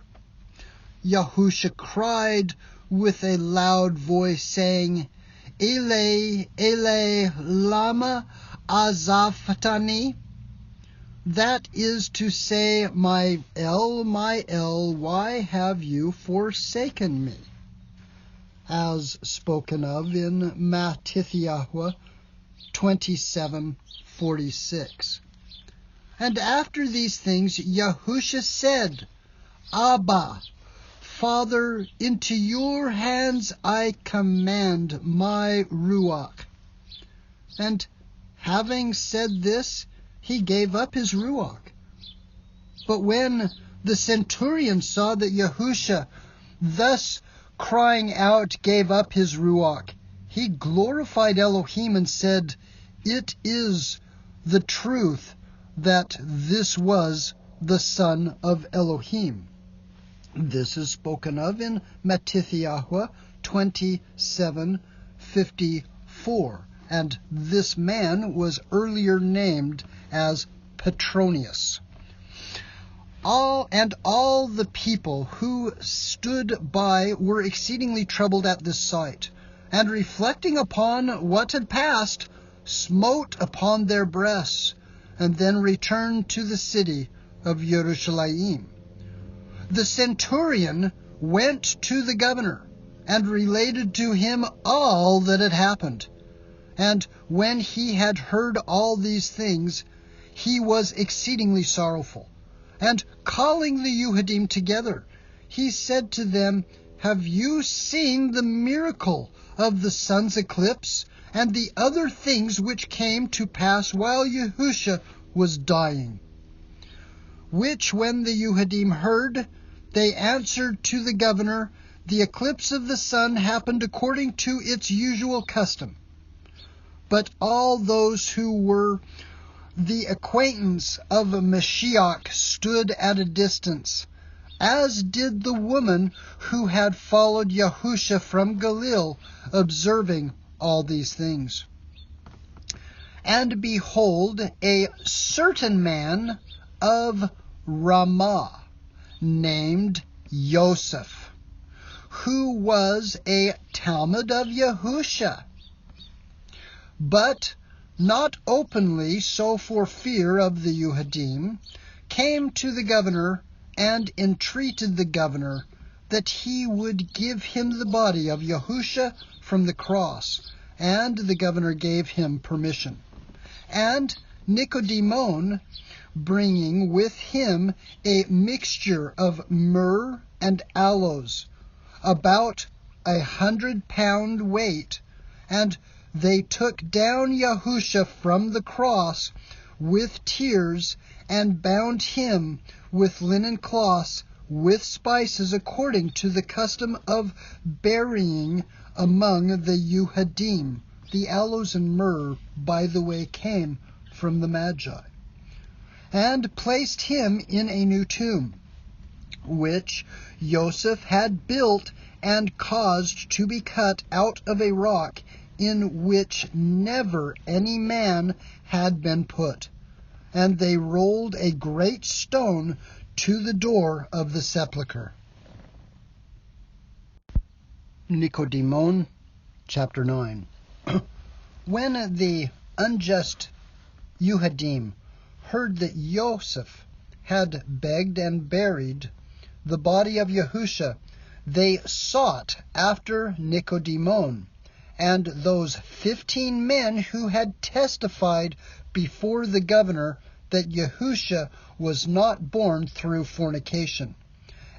Yahusha cried with a loud voice, saying, Ele, Ele, lama azaphtani? That is to say, my El, why have you forsaken me? As spoken of in Matthew 27:46. And after these things, Yahusha said, Abba, Father, into your hands I commend my Ruach. And having said this, he gave up his Ruach. But when the centurion saw that Yahusha, thus crying out, gave up his Ruach, he glorified Elohim and said, It is the truth that this was the Son of Elohim. This is spoken of in Matthew 27:54, and this man was earlier named as Petronius. All the people who stood by were exceedingly troubled at this sight, and reflecting upon what had passed, smote upon their breasts, and then returned to the city of Jerusalem. The centurion went to the governor and related to him all that had happened. And when he had heard all these things, he was exceedingly sorrowful. And calling the Yehudim together, he said to them, Have you seen the miracle of the sun's eclipse, and the other things which came to pass while Yahusha was dying? Which when the Yehudim heard, they answered to the governor, The eclipse of the sun happened according to its usual custom. But all those who were the acquaintance of Mashiach stood at a distance, as did the woman who had followed Yahusha from Galilee, observing all these things. And behold, a certain man of Ramah, named Joseph, who was a Talmud of Yahusha, but not openly, so for fear of the Yehudim, came to the governor and entreated the governor that he would give him the body of Yahusha from the cross, and the governor gave him permission. And Nicodemus, bringing with him a mixture of myrrh and aloes, about 100 pound weight, and they took down Yahusha from the cross with tears, and bound him with linen cloths with spices, according to the custom of burying among the Yehudim. The aloes and myrrh, by the way, came from the Magi. And placed him in a new tomb, which Joseph had built and caused to be cut out of a rock, in which never any man had been put. And they rolled a great stone to the door of the sepulchre. Nicodemus, chapter 9. When the unjust Yehudim heard that Joseph had begged and buried the body of Yahusha, they sought after Nicodemus and those 15 men who had testified before the governor that Yahusha was not born through fornication,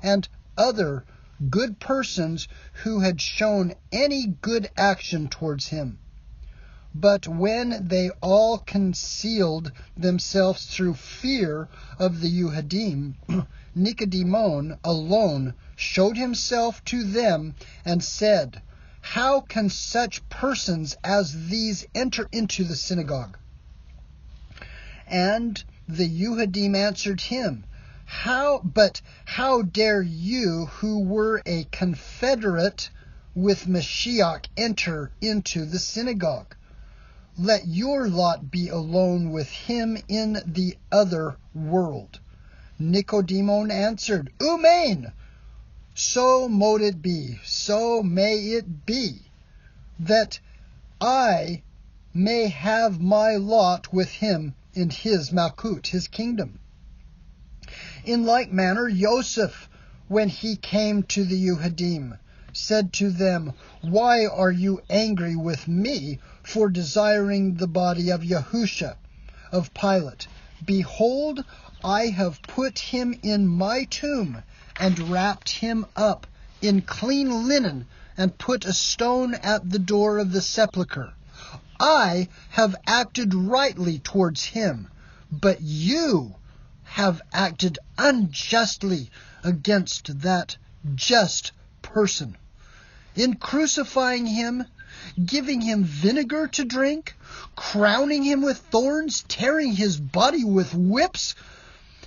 and other good persons who had shown any good action towards him. But when they all concealed themselves through fear of the Yehudim, Nicodemus alone showed himself to them and said, How can such persons as these enter into the synagogue? And the Yehudim answered him, how dare you, who were a confederate with Mashiach, enter into the synagogue? Let your lot be alone with him in the other world. Nicodemus answered, Amen. So mote it be, so may it be, that I may have my lot with him in his Malkut, his kingdom. In like manner, Joseph, when he came to the Yehudim, said to them, Why are you angry with me for desiring the body of Yahusha, of Pilate? Behold, I have put him in my tomb, and wrapped him up in clean linen, and put a stone at the door of the sepulchre. I have acted rightly towards him, but you have acted unjustly against that just person, in crucifying him, giving him vinegar to drink, crowning him with thorns, tearing his body with whips,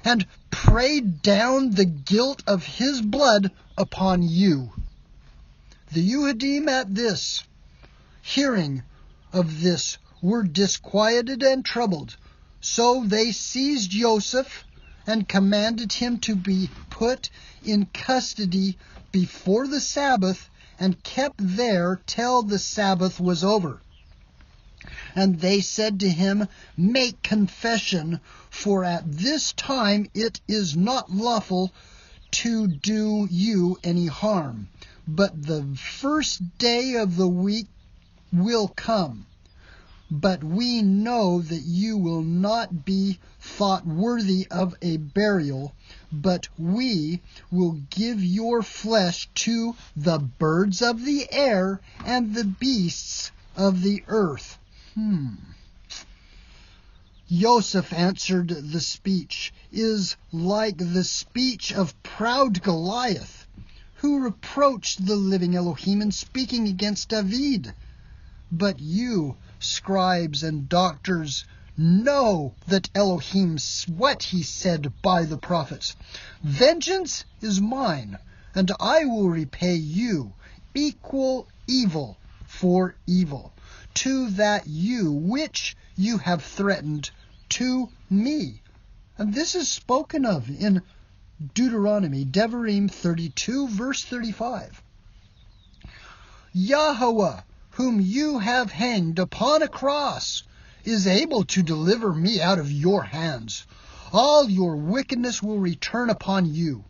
and prayed down the guilt of his blood upon you. The Yehudim at this, hearing of this, were disquieted and troubled. So they seized Joseph and commanded him to be put in custody before the Sabbath, and kept there till the Sabbath was over. And they said to him, Make confession, for at this time it is not lawful to do you any harm. But the first day of the week will come. But we know that you will not be thought worthy of a burial, but we will give your flesh to the birds of the air and the beasts of the earth. Joseph answered, The speech is like the speech of proud Goliath, who reproached the living Elohim in speaking against David. But you, scribes and doctors, know that Elohim what he said by the prophets. Vengeance is mine, and I will repay you equal evil for evil, to that you which you have threatened to me. And this is spoken of in Deuteronomy, Devarim 32, verse 35. Yahweh, whom you have hanged upon a cross, is able to deliver me out of your hands. All your wickedness will return upon you.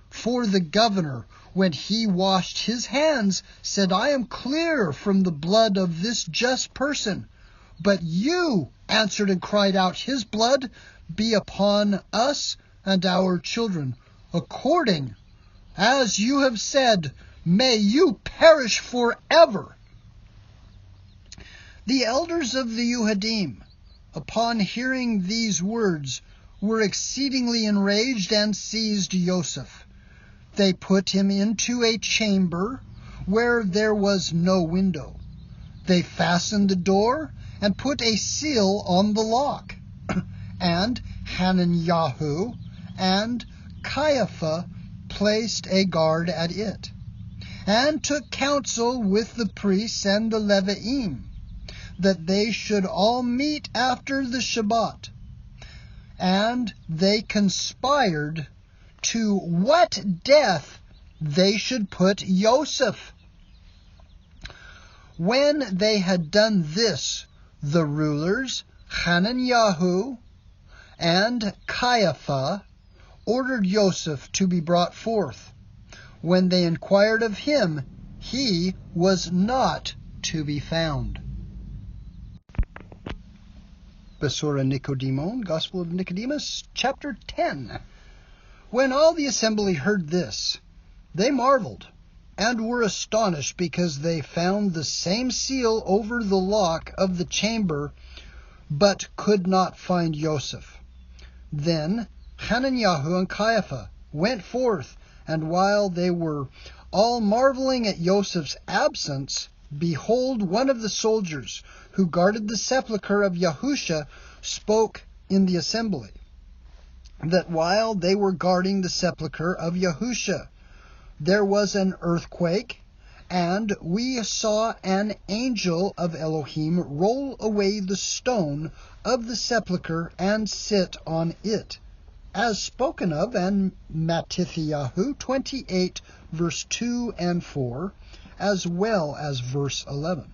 For the governor, when he washed his hands, said, I am clear from the blood of this just person. But you answered and cried out, His blood be upon us and our children, according as you have said, may you perish forever. The elders of the Yehudim, upon hearing these words, were exceedingly enraged and seized Joseph. They put him into a chamber where there was no window. They fastened the door and put a seal on the lock. And Hananiah and Caiaphas placed a guard at it, and took counsel with the priests and the Leviim, that they should all meet after the Shabbat. And they conspired to what death they should put Joseph. When they had done this, the rulers, Hananiah and Caiaphas, ordered Joseph to be brought forth. When they inquired of him, he was not to be found. Besura Nicodemus, Gospel of Nicodemus, chapter 10. When all the assembly heard this, they marveled, and were astonished, because they found the same seal over the lock of the chamber, but could not find Joseph. Then Hananiah and Caiaphas went forth, and while they were all marveling at Joseph's absence, behold, one of the soldiers who guarded the sepulchre of Yahusha spoke in the assembly. that while they were guarding the sepulchre of Yahusha, there was an earthquake, and we saw an angel of Elohim roll away the stone of the sepulchre and sit on it, as spoken of in Matthithiahu 28, verse 2 and 4, as well as verse 11.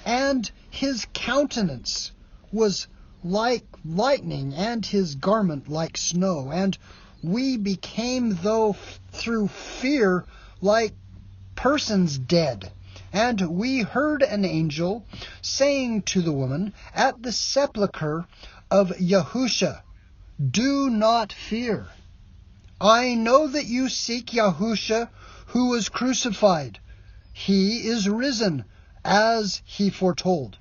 And his countenance was like lightning, and his garment like snow, and we became through fear like persons dead. And we heard an angel saying to the woman at the sepulchre of Yahusha, "Do not fear. I know that you seek Yahusha who was crucified. He is risen, as he foretold.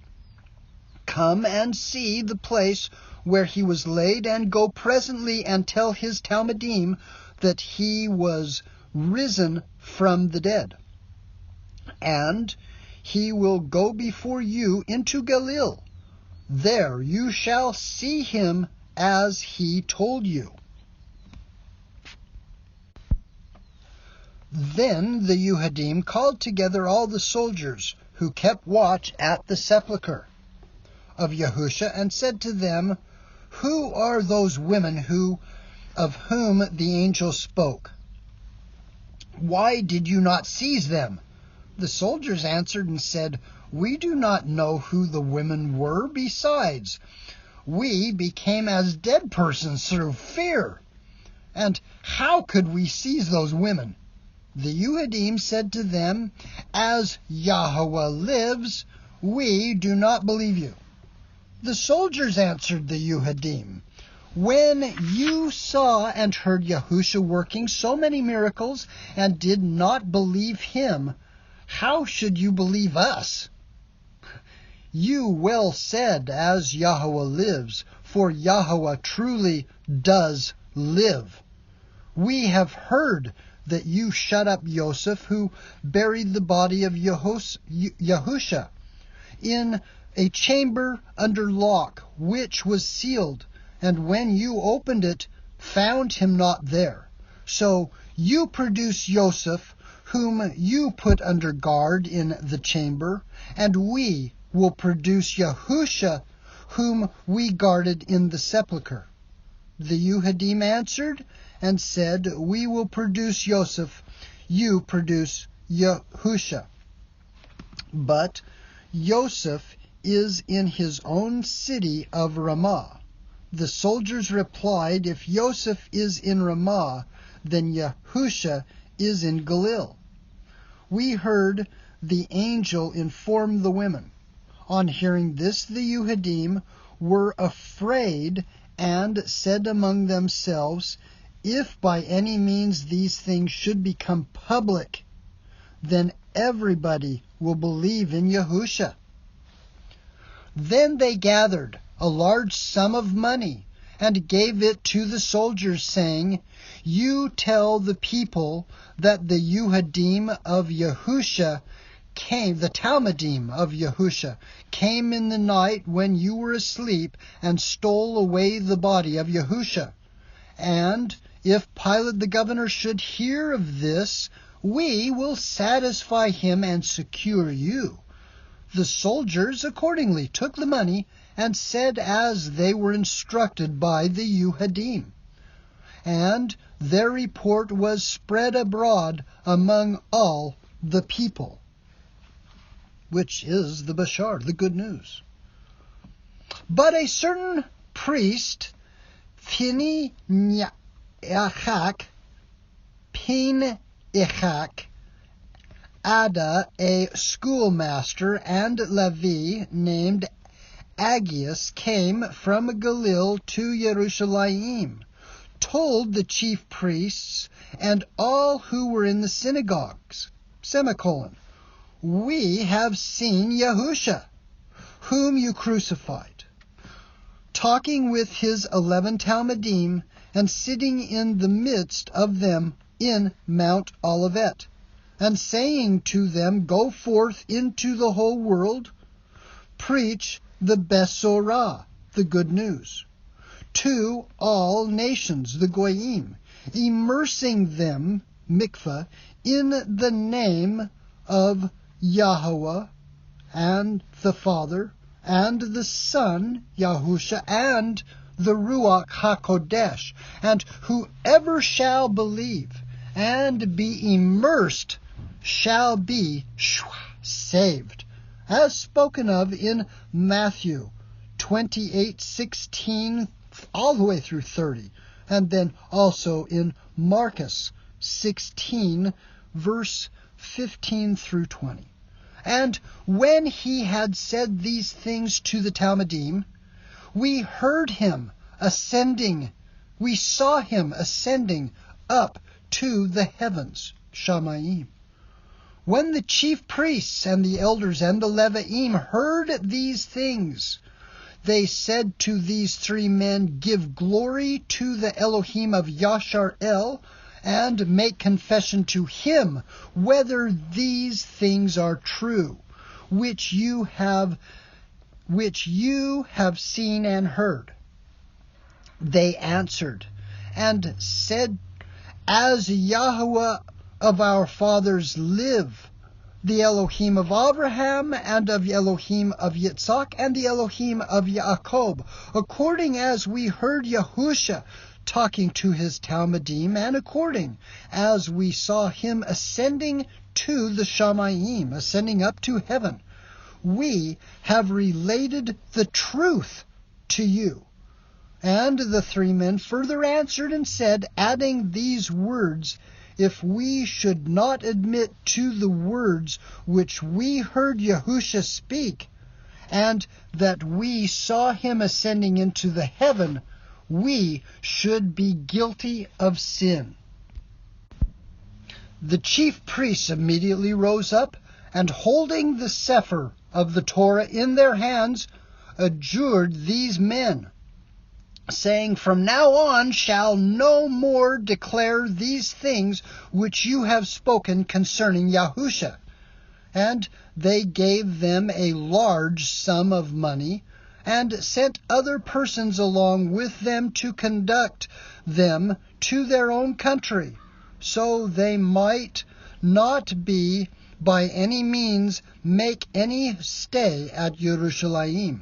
Come and see the place where he was laid, and go presently and tell his Talmudim that he was risen from the dead. And he will go before you into Galilee. There you shall see him as he told you." Then the Yehudim called together all the soldiers who kept watch at the sepulchre of Yahusha, and said to them, "Who are those women of whom the angel spoke? Why did you not seize them?" The soldiers answered and said, "We do not know who the women were. Besides, we became as dead persons through fear. And how could we seize those women?" The Yehudim said to them, "As Yahweh lives, we do not believe you." The soldiers answered the Yehudim, "When you saw and heard Yahusha working so many miracles and did not believe him, how should you believe us? You well said, 'As Yahweh lives,' for Yahweh truly does live. We have heard that you shut up Joseph, who buried the body of Yahusha, in a chamber under lock, which was sealed, and when you opened it, found him not there. So you produce Joseph, whom you put under guard in the chamber, and we will produce Yahusha, whom we guarded in the sepulchre." The Yehudim answered and said, "We will produce Joseph, you produce Yahusha." But Joseph is in his own city of Ramah. The soldiers replied, "If Joseph is in Ramah, then Yahusha is in Galilee." We heard the angel inform the women. On hearing this, the Yehudim were afraid and said among themselves, "If by any means these things should become public, then everybody will believe in Yahusha." Then they gathered a large sum of money and gave it to the soldiers, saying, "You tell the people that the Yehudim of Yahusha came, the Talmudim of Yahusha, came in the night when you were asleep and stole away the body of Yahusha. And if Pilate the governor should hear of this, we will satisfy him and secure you." The soldiers accordingly took the money and said as they were instructed by the Yehudim. And their report was spread abroad among all the people, which is the Bashar, the good news. But a certain priest, Pinechak, Ada, a schoolmaster, and Levi named Aggeus came from Galilee to Jerusalem, told the chief priests and all who were in the synagogues, "We have seen Yahusha, whom you crucified, talking with his 11 Talmudim and sitting in the midst of them in Mount Olivet, and saying to them, 'Go forth into the whole world, preach the Besorah, the good news, to all nations, the Goyim, immersing them, mikvah, in the name of Yahweh, and the Father, and the Son, Yahusha, and the Ruach HaKodesh. And whoever shall believe and be immersed shall be saved, as spoken of in Matthew 28:16 all the way through 30, and then also in Marcus 16, verse 15 through 20. And when he had said these things to the Talmudim, we heard him ascending, we saw him ascending up to the heavens, Shamayim. When the chief priests and the elders and the Leviim heard these things, they said to these three men, give glory to the Elohim of Yashar-El, and make confession to him whether these things are true, which you have seen and heard. They answered and said, as Yahweh of our fathers live, the Elohim of Abraham and of Elohim of Yitzhak and the Elohim of Yaakov, according as we heard Yahusha talking to his Talmudim, and according as we saw him ascending to the Shamayim, ascending up to heaven, we have related the truth to you. And the three men further answered and said, adding these words, if we should not admit to the words which we heard Yahusha speak, and that we saw him ascending into the heaven, we should be guilty of sin. The chief priests immediately rose up, and holding the Cepher of the Torah in their hands, adjured these men, saying, from now on shall no more declare these things which you have spoken concerning Yahusha. And they gave them a large sum of money, and sent other persons along with them to conduct them to their own country, so they might not be by any means make any stay at Yerushalayim.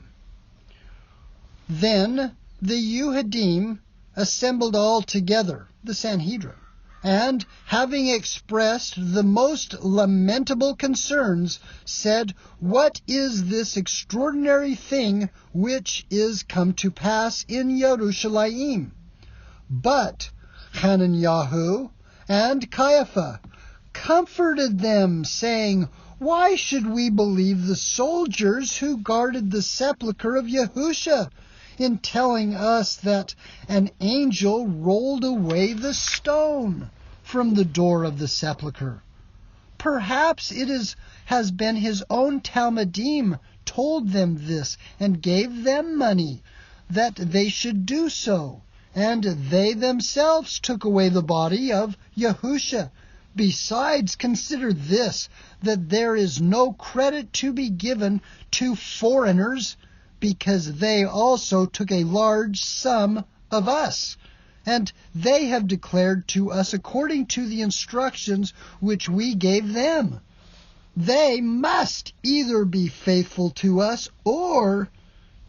Then the Yehudim assembled all together, the Sanhedrin, and having expressed the most lamentable concerns, said, what is this extraordinary thing which is come to pass in Yerushalayim? But Hananiah and Caiaphas comforted them, saying, why should we believe the soldiers who guarded the sepulchre of Yahusha in telling us that an angel rolled away the stone from the door of the sepulchre? Perhaps it has been his own Talmudim told them this, and gave them money that they should do so, and they themselves took away the body of Yahusha. Besides, consider this, that there is no credit to be given to foreigners, because they also took a large sum of us, and they have declared to us according to the instructions which we gave them. They must either be faithful to us or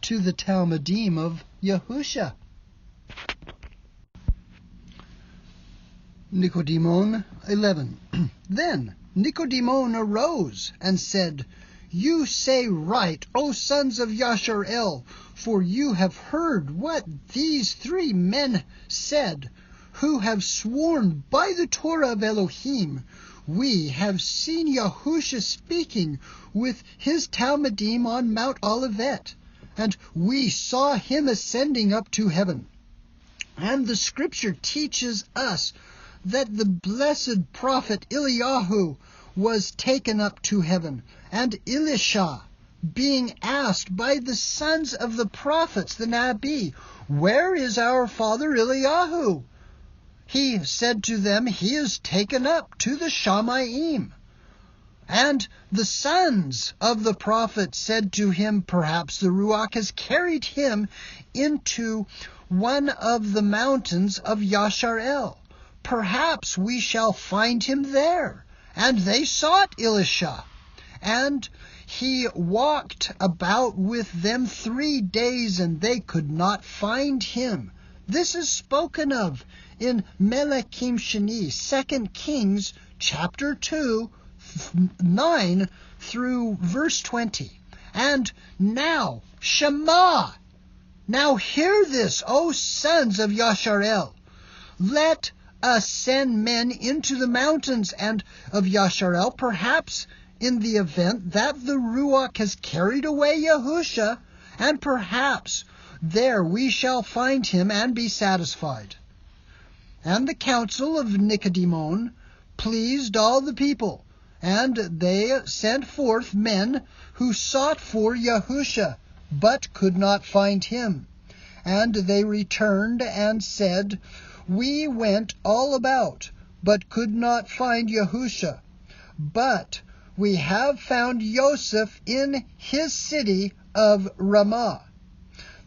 to the Talmudim of Yahusha. Nicodemus 11. Then Nicodemus arose and said, you say right, O sons of Yashar-El, for you have heard what these three men said, who have sworn by the Torah of Elohim. We have seen Yahusha speaking with his Talmudim on Mount Olivet, and we saw him ascending up to heaven. And the scripture teaches us that the blessed prophet Eliyahu was taken up to heaven, and Elisha, being asked by the sons of the prophets, the Nabi, where is our father Eliyahu? He said to them, he is taken up to the Shamayim. And the sons of the prophets said to him, perhaps the Ruach has carried him into one of the mountains of Yasharel. Perhaps we shall find him there. And they sought Elisha, and he walked about with them 3 days, and they could not find him. This is spoken of in Melachim Sheni, 2 Kings, chapter 2, 9 through verse 20. And now, Shema, now hear this, O sons of Yasharel. Let us send men into the mountains and of Yasharel, perhaps in the event that the Ruach has carried away Yahusha, and perhaps there we shall find him and be satisfied. And the counsel of Nicodemus pleased all the people, and they sent forth men who sought for Yahusha, but could not find him. And they returned and said, We went all about, but could not find Yahusha. But we have found Joseph in his city of Ramah.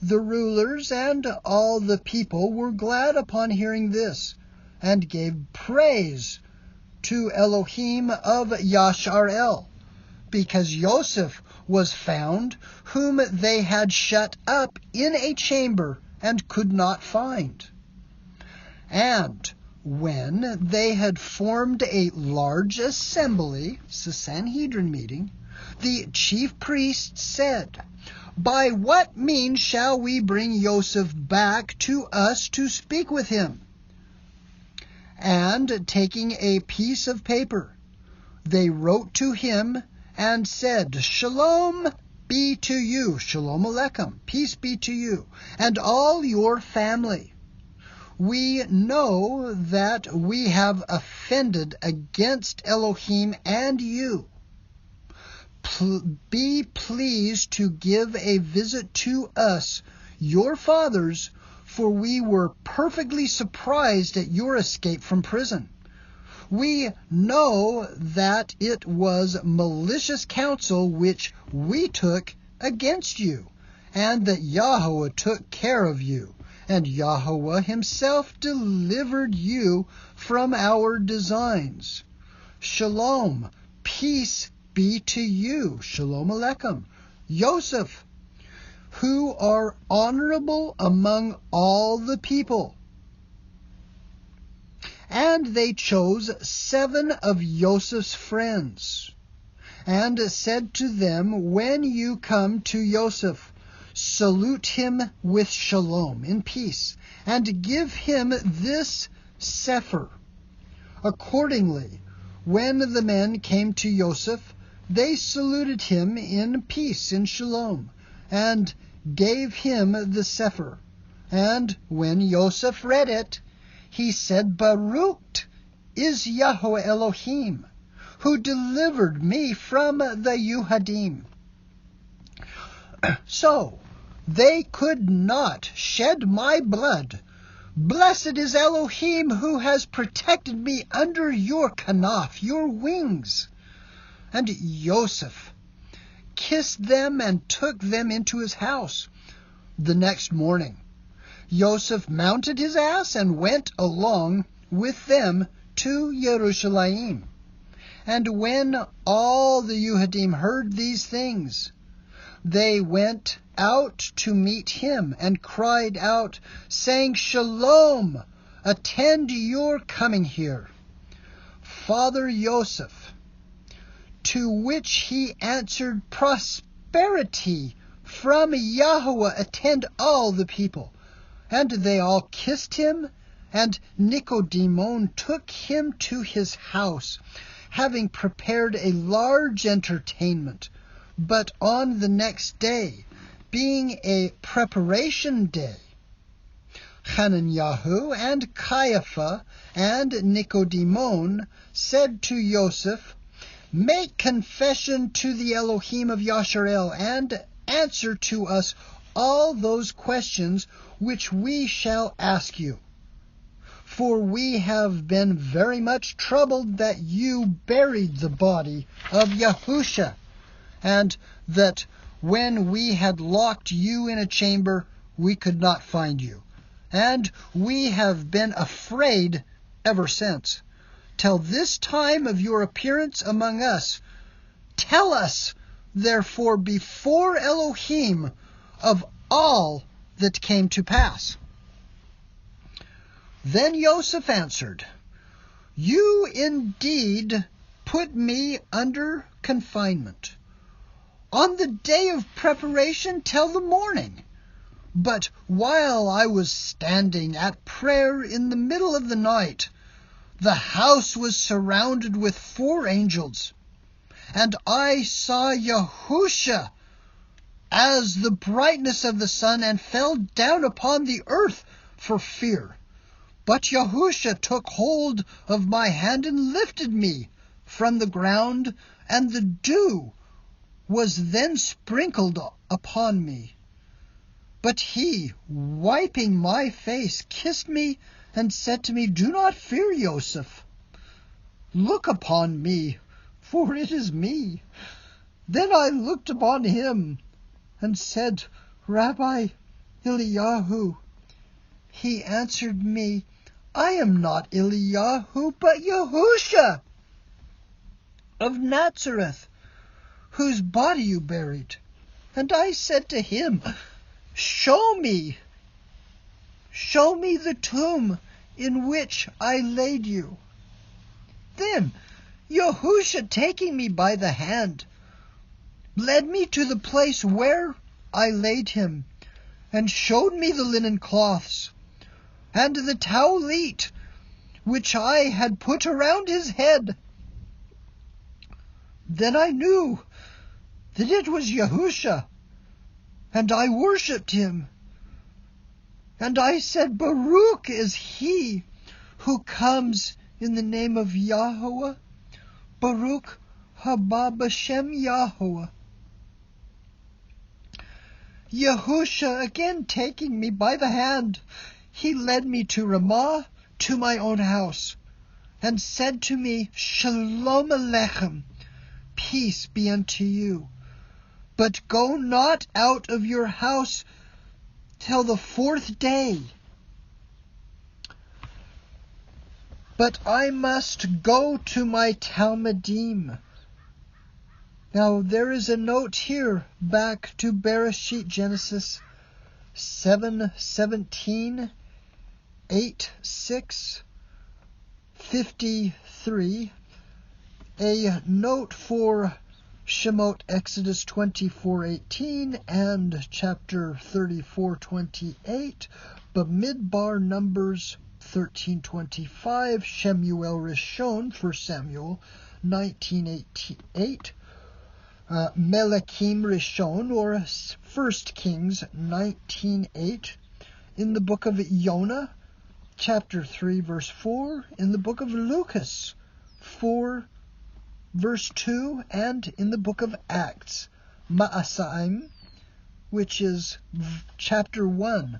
The rulers and all the people were glad upon hearing this, and gave praise to Elohim of Yasharel, because Joseph was found, whom they had shut up in a chamber and could not find. And when they had formed a large assembly, the Sanhedrin meeting, the chief priests said, By what means shall we bring Joseph back to us to speak with him? And taking a piece of paper, they wrote to him and said, Shalom be to you, Shalom Aleichem, peace be to you, and all your family. We know that we have offended against Elohim and you. Be pleased to give a visit to us, your fathers, for we were perfectly surprised at your escape from prison. We know that it was malicious counsel which we took against you, and that Yahweh took care of you, and Yahweh himself delivered you from our designs. Shalom, peace be to you, Shalom Aleichem, Joseph, who are honorable among all the people. And they chose 7 of Joseph's friends, and said to them, When you come to Joseph, salute him with shalom, in peace, and give him this Cepher. Accordingly, when the men came to Joseph, they saluted him in peace, in shalom, and gave him the Cepher. And when Joseph read it, he said, Baruch is Yahweh Elohim, who delivered me from the Yuhadim. So they could not shed my blood. Blessed is Elohim, who has protected me under your kanaf, your wings. And Joseph kissed them and took them into his house. The next morning, Joseph mounted his ass and went along with them to Jerusalem. And when all the Yuhadim heard these things, they went out to meet him and cried out, saying, Shalom, attend your coming here. Father Joseph, to which he answered, Prosperity from Yahweh attend all the people. And they all kissed him, and Nicodemus took him to his house, having prepared a large entertainment. But on the next day, being a preparation day, Hananiah and Caiaphas and Nicodemus said to Joseph, Make confession to the Elohim of Yasharel, and answer to us all those questions which we shall ask you. For we have been very much troubled that you buried the body of Yahusha, and that when we had locked you in a chamber, we could not find you. and we have been afraid ever since. Till this time of your appearance among us, tell us, therefore, before Elohim, of all that came to pass. Then Joseph answered, You indeed put me under confinement on the day of preparation till the morning. But while I was standing at prayer in the middle of the night, the house was surrounded with 4 angels, and I saw Yahusha as the brightness of the sun, and fell down upon the earth for fear. But Yahusha took hold of my hand and lifted me from the ground, and the dew was then sprinkled upon me. But he, wiping my face, kissed me and said to me, Do not fear, Joseph. Look upon me, for it is me. Then I looked upon him and said, Rabbi Eliyahu. He answered me, I am not Eliyahu, but Yahusha of Nazareth, whose body you buried. And I said to him, Show me the tomb in which I laid you. Then Yahusha, taking me by the hand, led me to the place where I laid him, and showed me the linen cloths, and the towelite which I had put around his head. Then I knew that it was Yahusha, and I worshipped him. And I said, Baruch is he who comes in the name of Yahweh. Baruch haba b'shem Yahweh. Yahusha, again taking me by the hand, he led me to Ramah, to my own house, and said to me, Shalom Aleichem, peace be unto you. But go not out of your house till the 4th day. But I must go to my Talmudim. Now there is a note here back to Bereshit, Genesis 7:17, 8:6, 53. A note for Shemot, Exodus 24:18 and chapter 34:28. Bamidbar, Numbers 13:25. Shemuel Rishon, 1 Samuel 19:8. Melachim Rishon, or 1 Kings 19:8. In the book of Yonah, chapter 3, verse 4. In the book of Lucas 4, verse 2. And in the book of Acts, Ma'asaim, which is chapter 1.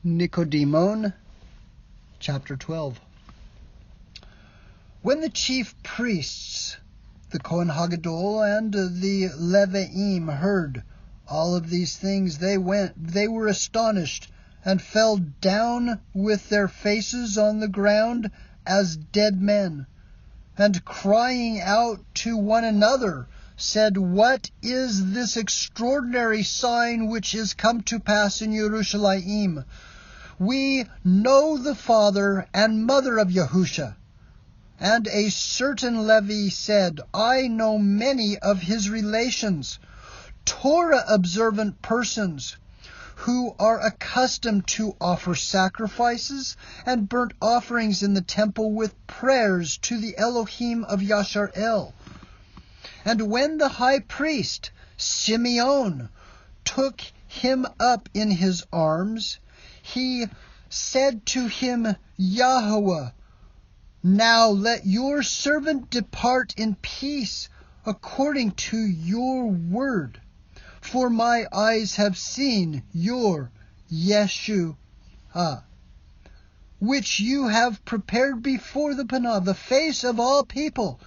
Nicodemon, chapter 12. When the chief priests, the Kohen Hagadol, and the Leviim heard all of these things, they were astonished, and fell down with their faces on the ground as dead men, and crying out to one another, said, What is this extraordinary sign which is come to pass in Jerusalem? We know the father and mother of Yahusha. And a certain Levi said, I know many of his relations, Torah-observant persons, who are accustomed to offer sacrifices and burnt offerings in the temple with prayers to the Elohim of Yashar'el. And when the high priest, Simeon, took him up in his arms, he said to him, Yahweh, now let your servant depart in peace according to your word. For my eyes have seen your Yeshua, which you have prepared before the Panah, the face of all people,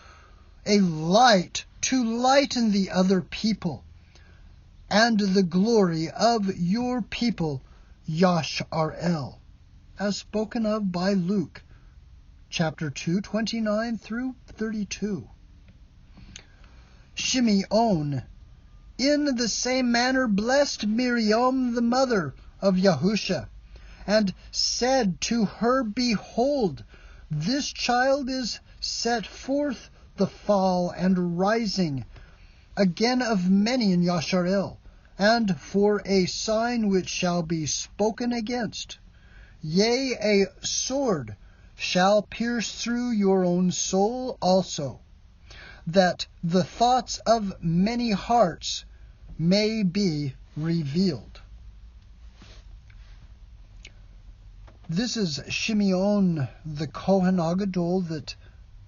a light to lighten the other people, and the glory of your people, Yashar'el, as spoken of by Luke, chapter 2, 29 through 32. Shimeon, in the same manner, blessed Miriam, the mother of Yahusha, and said to her, Behold, this child is set forth the fall and rising again of many in Yashar'el, and for a sign which shall be spoken against. Yea, a sword shall pierce through your own soul also, that the thoughts of many hearts may be revealed. This is Shimeon the Kohen Agadol that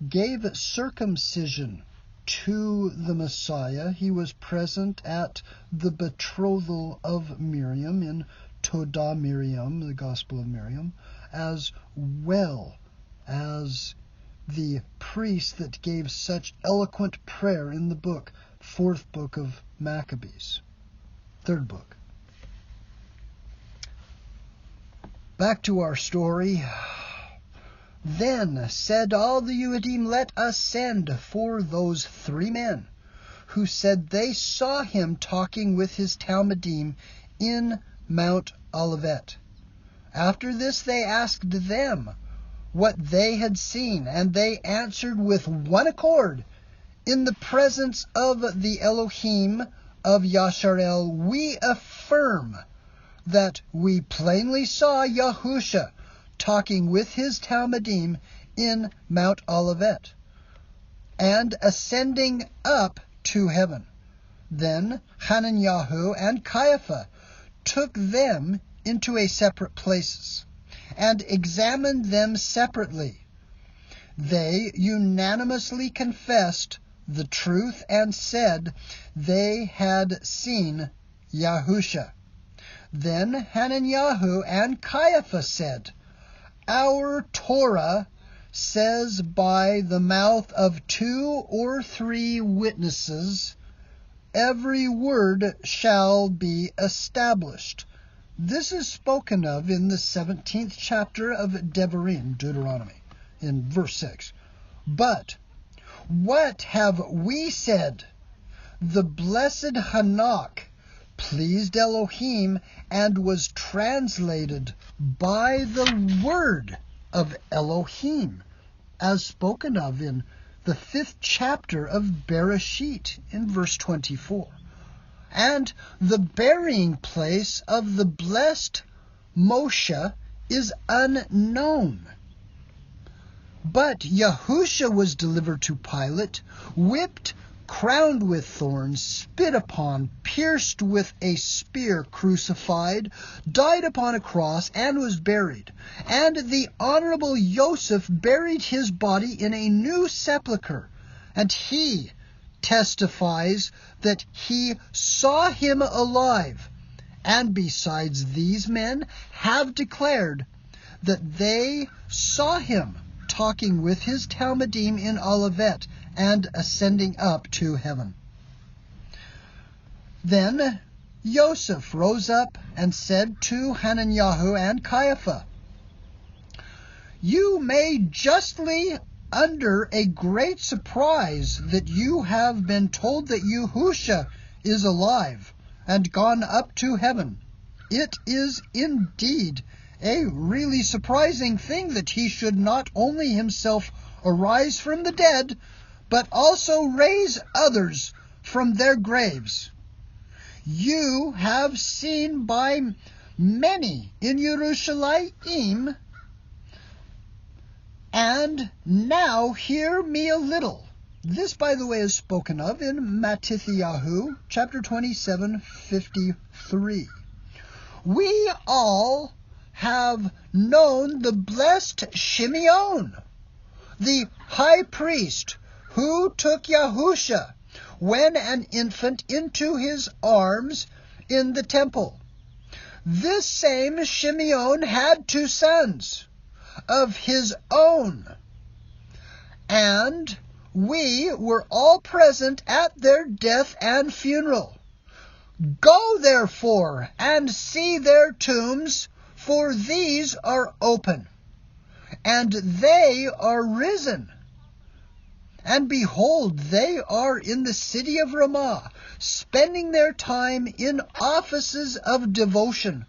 gave circumcision to the Messiah. He was present at the betrothal of Miriam in Todah Miriam, the Gospel of Miriam, as well as the priest that gave such eloquent prayer in the book, fourth book of Maccabees, third book. Back to our story. Then said all the Yehudim, Let us send for those 3 men who said they saw him talking with his Talmudim in Mount Olivet. After this they asked them what they had seen, and they answered with one accord, In the presence of the Elohim of Yashar'el, we affirm that we plainly saw Yahusha talking with his Talmudim in Mount Olivet, and ascending up to heaven. Then Hananiah and Caiaphas took them into a separate places, and examined them separately. They unanimously confessed the truth and said they had seen Yahusha. Then Hananiah and Caiaphas said, Our Torah says by the mouth of 2 or 3 witnesses, every word shall be established. This is spoken of in the 17th chapter of Devarim, Deuteronomy, in verse 6. But what have we said? The blessed Hanok pleased Elohim and was translated by the word of Elohim, as spoken of in the 5th chapter of Bereshit in verse 24. And the burying place of the blessed Moshe is unknown. But Yahusha was delivered to Pilate, whipped, crowned with thorns, spit upon, pierced with a spear, crucified, died upon a cross, and was buried. And the honorable Joseph buried his body in a new sepulchre, and he testifies that he saw him alive, and besides these men have declared that they saw him talking with his Talmudim in Olivet and ascending up to heaven. Then Joseph rose up and said to Hananiah and Caiaphas, You may justly under a great surprise that you have been told that Yahusha is alive and gone up to heaven. It is indeed a really surprising thing that he should not only himself arise from the dead, but also raise others from their graves. You have seen by many in Jerusalem, and now hear me a little. This, by the way, is spoken of in Matityahu, chapter 27, 53. We all have known the blessed Shimeon, the high priest, who took Yahusha when an infant into his arms in the temple. This same Shimeon had 2 sons. of his own. And we were all present at their death and funeral. Go therefore and see their tombs, for these are open, and they are risen. And behold, they are in the city of Ramah, spending their time in offices of devotion.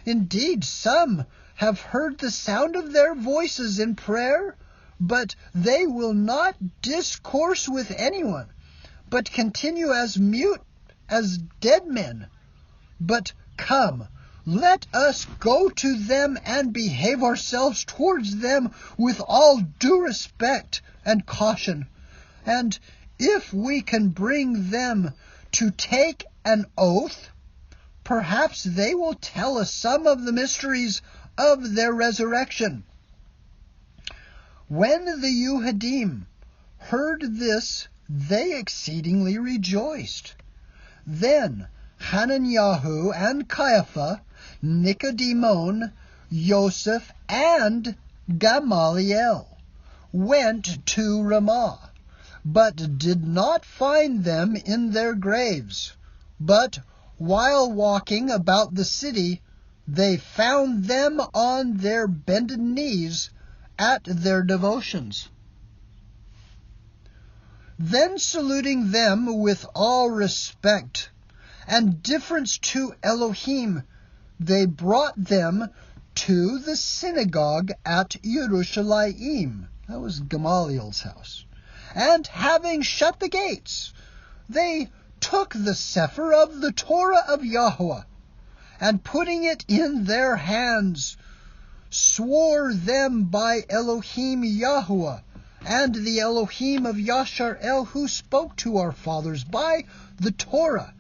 Indeed, some have heard the sound of their voices in prayer, but they will not discourse with anyone, but continue as mute as dead men. But come, let us go to them and behave ourselves towards them with all due respect and caution. And if we can bring them to take an oath, perhaps they will tell us some of the mysteries of their resurrection. When the Yuhadim heard this, they exceedingly rejoiced. Then Hananiah and Caiaphas, Nicodemus, Joseph, and Gamaliel went to Ramah, but did not find them in their graves. But while walking about the city, they found them on their bended knees at their devotions. Then saluting them with all respect and deference to Elohim, they brought them to the synagogue at Yerushalayim. That was Gamaliel's house. And having shut the gates, they took the Cepher of the Torah of Yahweh, and putting it in their hands, swore them by Elohim Yahweh, and the Elohim of Yashar'el, who spoke to our fathers by the Torah,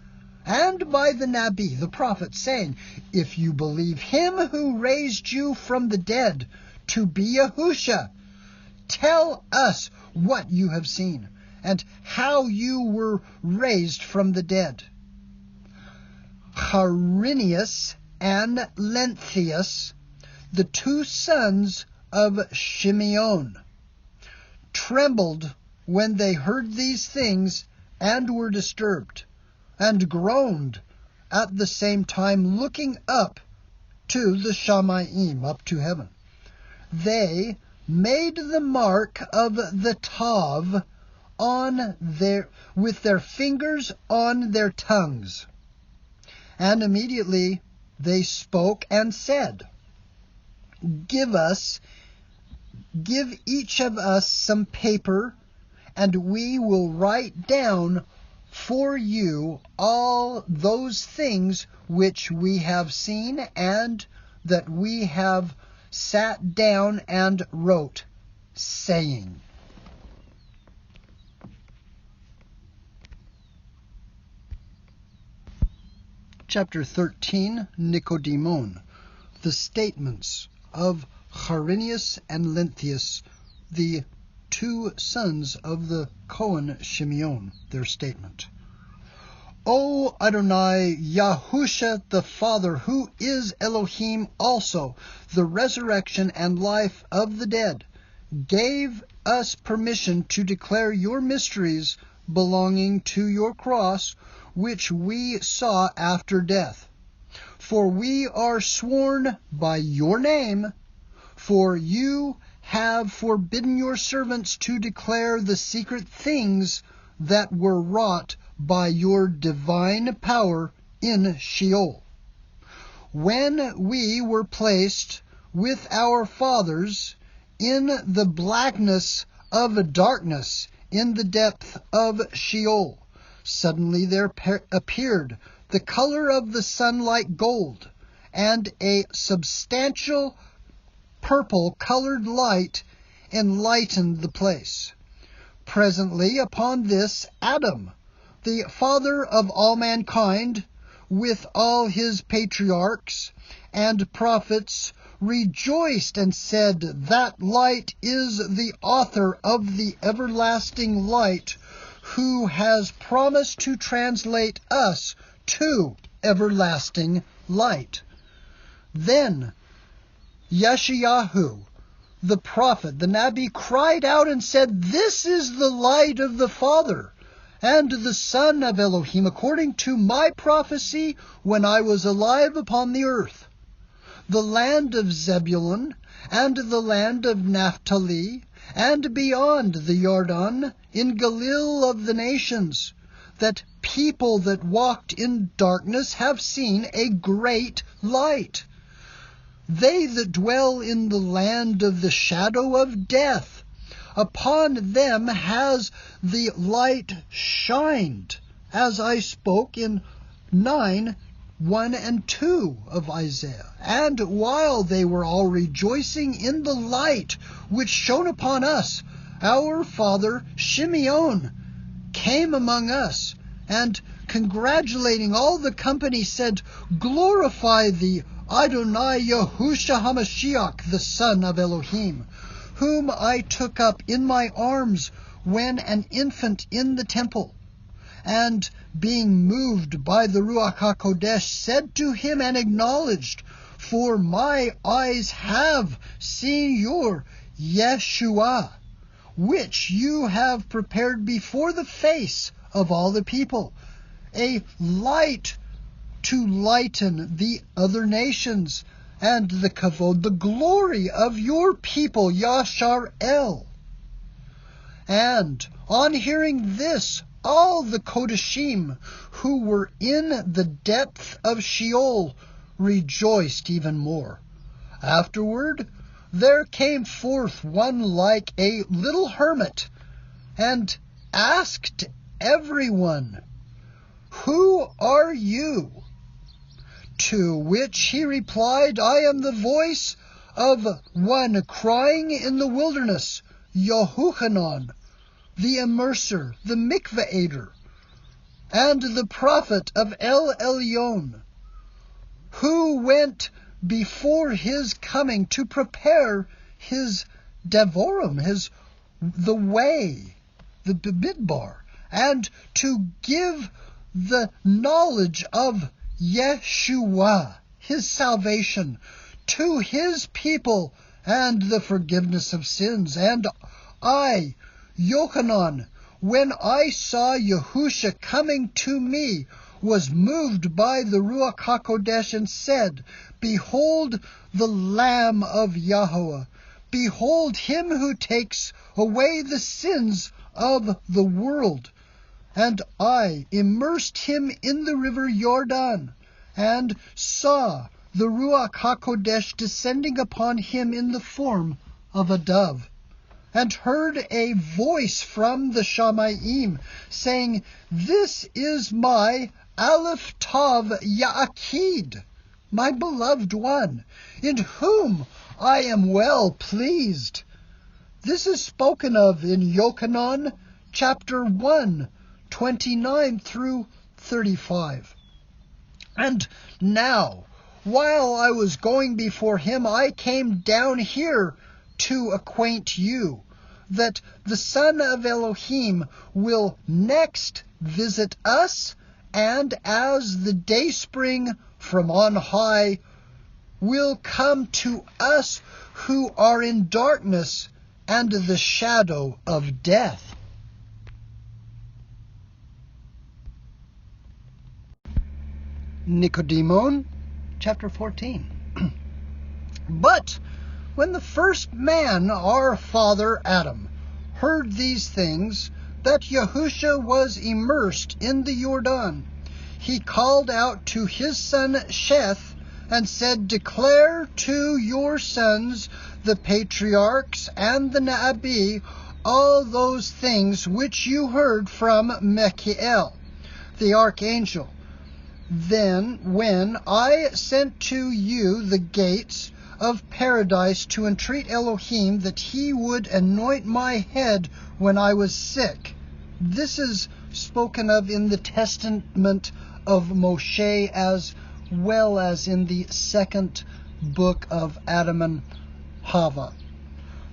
and by the Nabi, the prophet, saying, if you believe him who raised you from the dead to be Yahusha, tell us what you have seen, and how you were raised from the dead. Quirinius and Lenthius, the two sons of Shimeon, trembled when they heard these things, and were disturbed, and groaned at the same time, looking up to the Shamayim, up to heaven. They made the mark of the Tav with their fingers on their tongues. And immediately they spoke and said, Give each of us some paper, and we will write down for you all those things which we have seen, and that we have sat down and wrote, saying. Chapter 13, Nicodemus, the statements of Quirinius and Lenthius, the two sons of the Cohen Shimeon, their statement. O Adonai, Yahusha the Father, who is Elohim also, the resurrection and life of the dead, gave us permission to declare your mysteries belonging to your cross, which we saw after death. For we are sworn by your name, for you have forbidden your servants to declare the secret things that were wrought by your divine power in Sheol. When we were placed with our fathers in the blackness of darkness in the depth of Sheol, suddenly there appeared the color of the sun like gold, and a substantial purple-colored light enlightened the place. Presently upon this Adam, the father of all mankind, with all his patriarchs and prophets, rejoiced and said, That light is the author of the everlasting light, who has promised to translate us to everlasting light. Then Yeshayahu, the prophet, the Nabi, cried out and said, "This is the light of the Father and the Son of Elohim, according to my prophecy when I was alive upon the earth. The land of Zebulun and the land of Naphtali, and beyond the Jordan, in Galil of the nations, that people that walked in darkness have seen a great light. They that dwell in the land of the shadow of death, upon them has the light shined," as I spoke in 9:1 and 2 of Isaiah. "And while they were all rejoicing in the light which shone upon us, our father Shimeon came among us, and congratulating all the company said, 'Glorify thee, Adonai Yahushua HaMashiach, the Son of Elohim, whom I took up in my arms when an infant in the temple.' And being moved by the Ruach HaKodesh, said to him and acknowledged, 'For my eyes have seen your Yeshua, which you have prepared before the face of all the people, a light to lighten the other nations, and the kavod, the glory of your people, Yashar El.' And on hearing this, all the Kodashim who were in the depth of Sheol rejoiced even more. Afterward there came forth one like a little hermit, and asked everyone, 'Who are you?' To which he replied, 'I am the voice of one crying in the wilderness, Yehochanan, the immerser, the mikvaeder, and the prophet of El Elyon, who went before his coming to prepare his devorim, the way, the midbar, and to give the knowledge of Yeshua, his salvation, to his people, and the forgiveness of sins. And I, Yochanan, when I saw Yahusha coming to me, was moved by the Ruach HaKodesh, and said, Behold the Lamb of Yahweh, behold him who takes away the sins of the world. And I immersed him in the river Jordan, and saw the Ruach HaKodesh descending upon him in the form of a dove, and heard a voice from the Shamayim, saying, This is my Aleph Tav Ya'akid, my beloved one, in whom I am well pleased. This is spoken of in Yochanan chapter 1, 29 through 35. And now, while I was going before him, I came down here to acquaint you that the Son of Elohim will next visit us, and as the dayspring from on high will come to us who are in darkness and the shadow of death. Nicodemus, chapter 14. But when the first man, our father Adam, heard these things, that Yahusha was immersed in the Jordan, he called out to his son Sheth, and said, Declare to your sons, the patriarchs and the Na'abi, all those things which you heard from Michael, the archangel. Then, when I sent to you the gates of paradise to entreat Elohim that he would anoint my head when I was sick. This is spoken of in the testament of Moshe, as well as in the second book of Adam and Hava.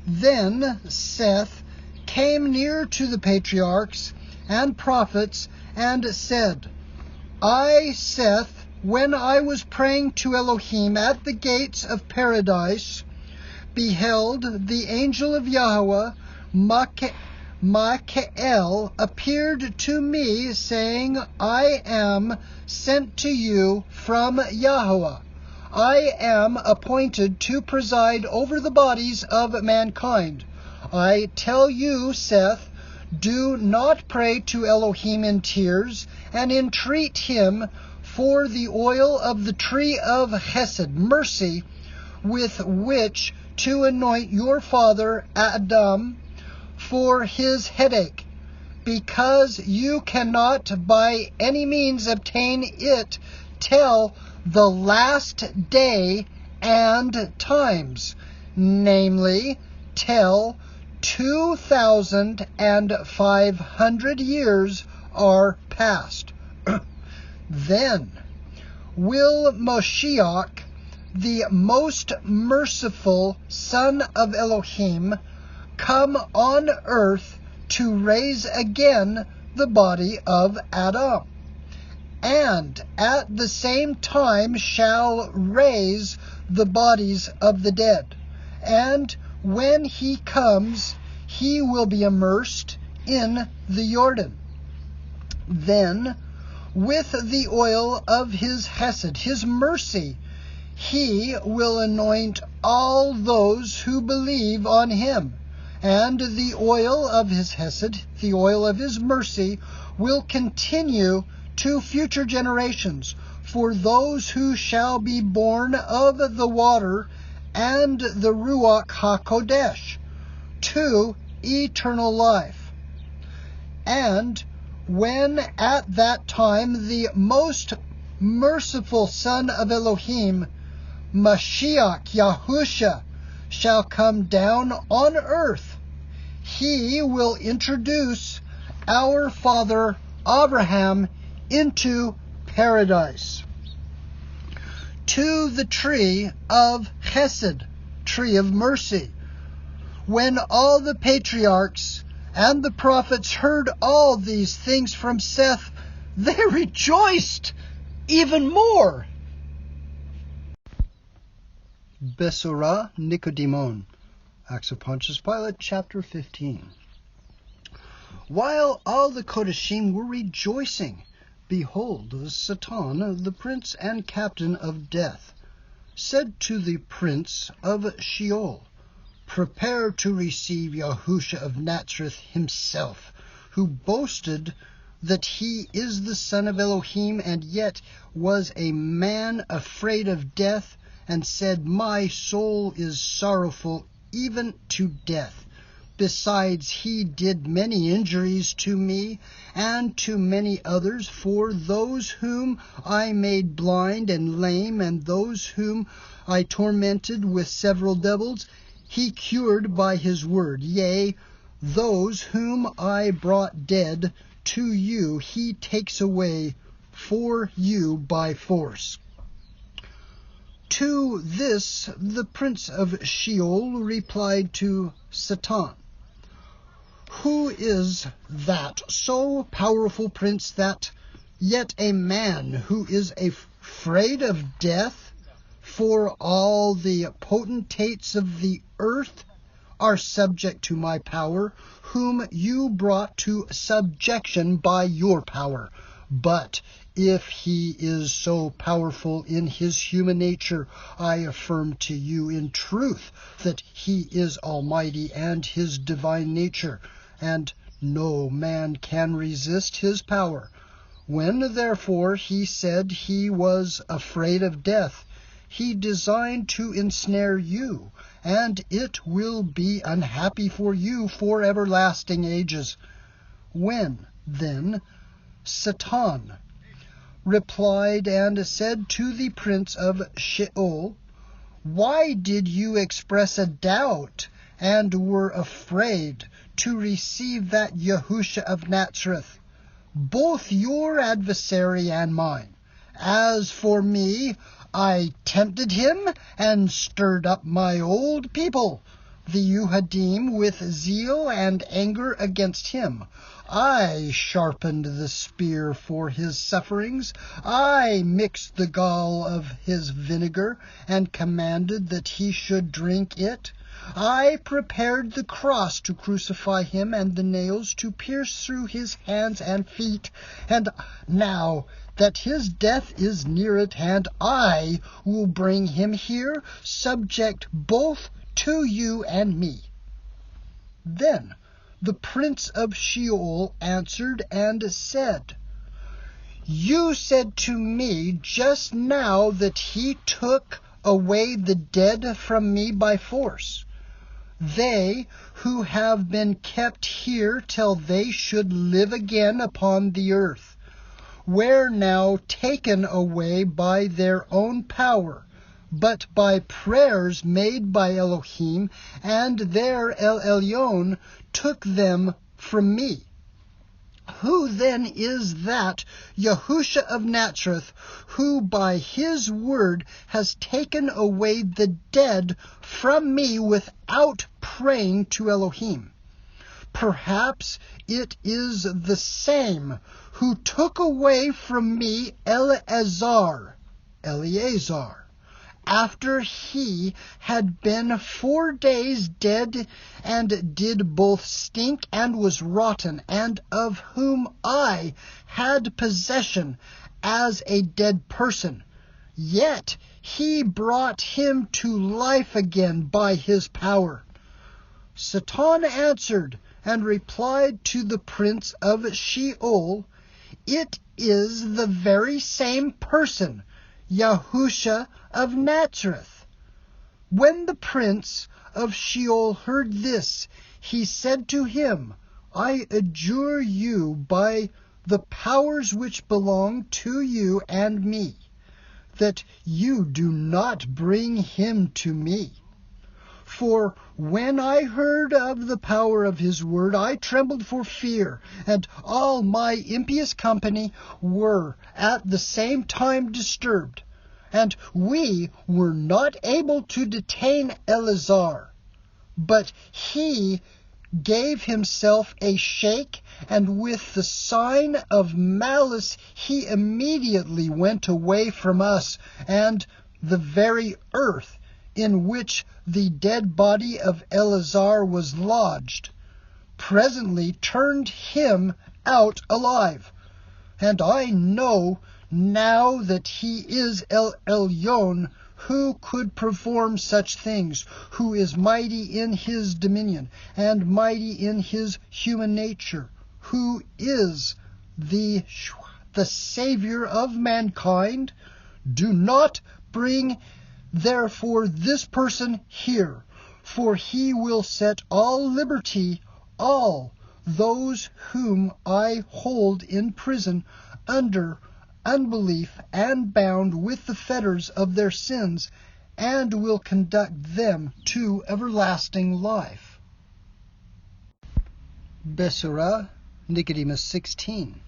Then Seth came near to the patriarchs and prophets and said, I, Seth, when I was praying to Elohim at the gates of paradise, beheld, the angel of Yahweh, Michael, appeared to me, saying, I am sent to you from Yahweh. I am appointed to preside over the bodies of mankind. I tell you, Seth, do not pray to Elohim in tears, and entreat him for the oil of the tree of Hesed, mercy, with which to anoint your father Adam for his headache, because you cannot by any means obtain it till the last day and times, namely, till 2,500 years are past. Then will Moshiach, the most merciful Son of Elohim, come on earth to raise again the body of Adam, and at the same time shall raise the bodies of the dead. And when he comes, he will be immersed in the Jordan. Then, with the oil of his Hesed, his mercy, he will anoint all those who believe on him. And the oil of his Hesed, the oil of his mercy, will continue to future generations, for those who shall be born of the water and the Ruach HaKodesh, to eternal life. And when at that time the most merciful Son of Elohim, Mashiach Yahusha, shall come down on earth, he will introduce our father Abraham into paradise, to the tree of Chesed, tree of mercy. When all the patriarchs and the prophets heard all these things from Seth, they rejoiced even more. Besorah Nicodemon, Acts of Pontius Pilate, chapter 15. While all the Kodeshim were rejoicing, behold, Satan, the prince and captain of death, said to the prince of Sheol, Prepare to receive Yahusha of Nazareth himself, who boasted that he is the Son of Elohim, and yet was a man afraid of death, and said, My soul is sorrowful even to death. Besides, he did many injuries to me and to many others, for those whom I made blind and lame, and those whom I tormented with several devils, he cured by his word. Yea, those whom I brought dead to you, he takes away for you by force. To this the prince of Sheol replied to Satan, Who is that so powerful prince that yet a man who is afraid of death? For all the potentates of the earth are subject to my power, whom you brought to subjection by your power. But if he is so powerful in his human nature, I affirm to you in truth that he is almighty and his divine nature, and no man can resist his power. When therefore he said he was afraid of death, he designed to ensnare you, and it will be unhappy for you for everlasting ages. When, then, Satan replied and said to the prince of Sheol, Why did you express a doubt and were afraid to receive that Yahusha of Nazareth, both your adversary and mine? As for me, I tempted him and stirred up my old people, the Yuhadim with zeal and anger against him. I sharpened the spear for his sufferings. I mixed the gall of his vinegar, and commanded that he should drink it. I prepared the cross to crucify him, and the nails to pierce through his hands and feet. And now that his death is near at hand, I will bring him here, subject both to you and me. Then the prince of Sheol answered and said, You said to me just now that he took away the dead from me by force. They who have been kept here till they should live again upon the earth were now taken away by their own power, but by prayers made by Elohim, and their El Elyon took them from me. Who then is that Yahusha of Nazareth, who by his word has taken away the dead from me without praying to Elohim? Perhaps it is the same who took away from me Eleazar, after he had been 4 days dead, and did both stink and was rotten, and of whom I had possession as a dead person. Yet he brought him to life again by his power. Satan answered and replied to the prince of Sheol, It is the very same person, Yahusha of Nazareth. When the prince of Sheol heard this, he said to him, I adjure you by the powers which belong to you and me, that you do not bring him to me. For when I heard of the power of his word, I trembled for fear, and all my impious company were at the same time disturbed. And we were not able to detain Eleazar, but he gave himself a shake, and with the sign of malice he immediately went away from us, and the very earth in which the dead body of Eleazar was lodged presently turned him out alive. And I know now that he is El Elyon, who could perform such things, who is mighty in his dominion, and mighty in his human nature, who is the Savior of mankind. Do not bring therefore this person here, for he will set all liberty, all those whom I hold in prison under unbelief and bound with the fetters of their sins, and will conduct them to everlasting life. Besurah, Nicodemus 16.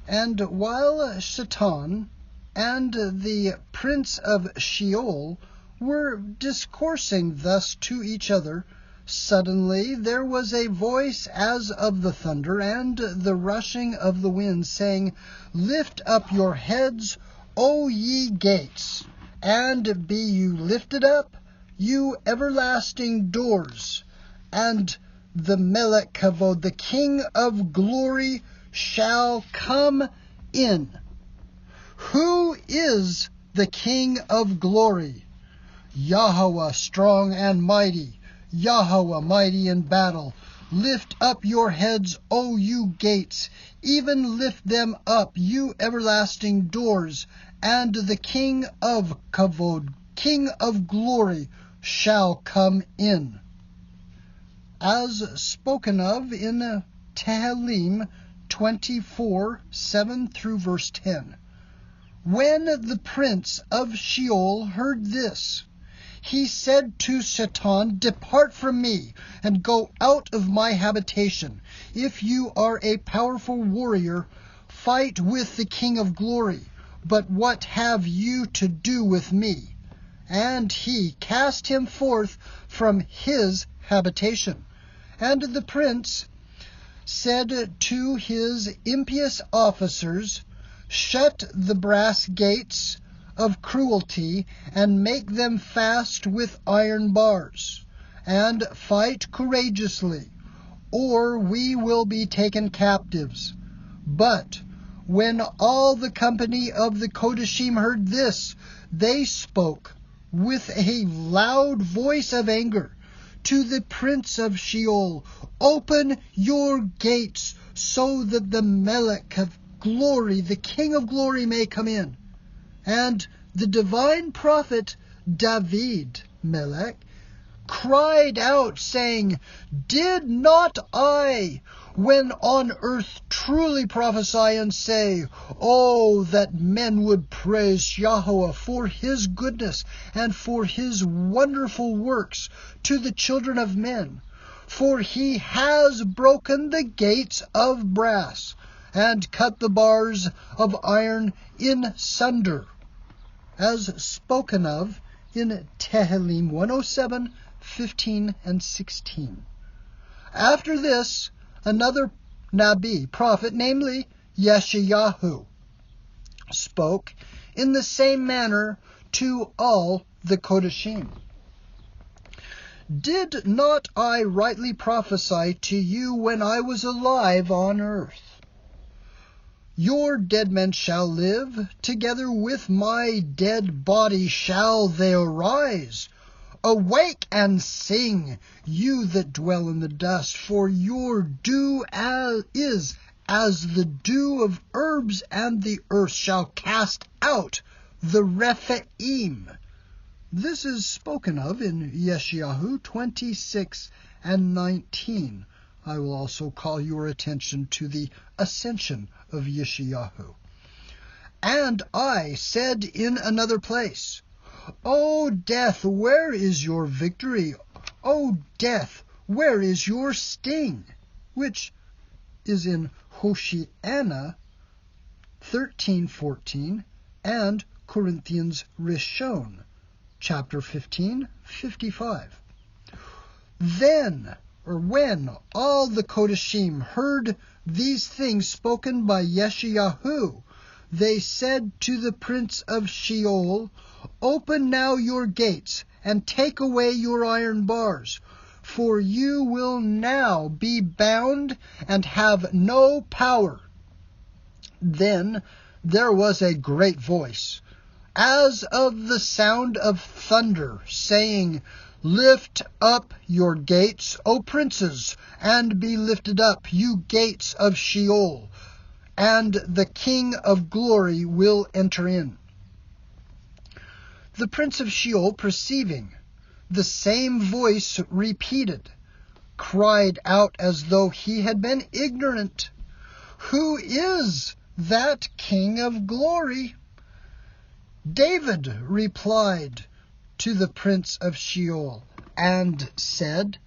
And while Satan and the prince of Sheol were discoursing thus to each other, suddenly there was a voice as of the thunder and the rushing of the wind, saying, Lift up your heads, O ye gates, and be you lifted up, you everlasting doors, and the Melech Kavod, the King of glory, shall come in. Who is the King of glory? Yahweh strong and mighty, Yahweh mighty in battle. Lift up your heads, O you gates, even lift them up, you everlasting doors, and the King of Kavod, King of glory, shall come in. As spoken of in Tehillim 24:7 through verse 10. When the prince of Sheol heard this, he said to Satan, Depart from me, and go out of my habitation. If you are a powerful warrior, fight with the King of glory. But what have you to do with me, and he cast him forth from his habitation. And the prince said to his impious officers, Shut the brass gates of cruelty, and make them fast with iron bars, and fight courageously, or we will be taken captives. But when all the company of the Kodeshim heard this, they spoke with a loud voice of anger to the prince of Sheol, Open your gates, so that the Melech of glory, the King of glory, may come in. And the divine prophet David Melech cried out, saying, Did not I, when on earth, truly prophesy and say, Oh, that men would praise Yahweh for his goodness and for his wonderful works to the children of men. For he has broken the gates of brass and cut the bars of iron in sunder, as spoken of in Tehillim 107, 15 and 16. After this, another Nabi, prophet, namely Yeshayahu, spoke in the same manner to all the Kodeshim. Did not I rightly prophesy to you when I was alive on earth? Your dead men shall live, together with my dead body shall they arise. Awake and sing, you that dwell in the dust, for your dew is as the dew of herbs, and the earth shall cast out the Rephaim. This is spoken of in Yeshayahu 26 and 19. I will also call your attention to the ascension of Yeshayahu. And I said in another place, O death, where is your victory? O death, where is your sting? Which is in Hoshiana 13:14 and Corinthians Rishon, chapter 15, 55. Then, or when all the Kodeshim heard these things spoken by Yeshayahu, they said to the prince of Sheol, Open now your gates, and take away your iron bars, for you will now be bound and have no power. Then there was a great voice, as of the sound of thunder, saying, Lift up your gates, O princes, and be lifted up, you gates of Sheol, and the King of glory will enter in. The prince of Sheol, perceiving the same voice repeated, cried out as though he had been ignorant, Who is that King of glory? David replied to the prince of Sheol and said,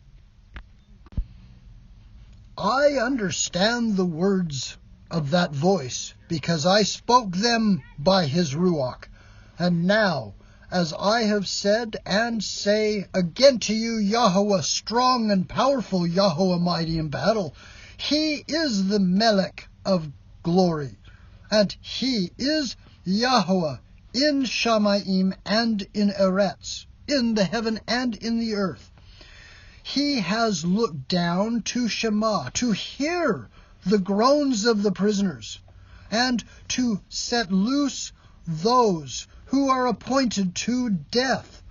I understand the words of that voice, because I spoke them by his Ruach. And now, as I have said and say again to you, Yahweh strong and powerful, Yahweh mighty in battle, he is the Melech of glory, and he is Yahweh in Shamayim and in Eretz, in the heaven and in the earth. He has looked down to Shema, to hear the groans of the prisoners, and to set loose those who are appointed to death.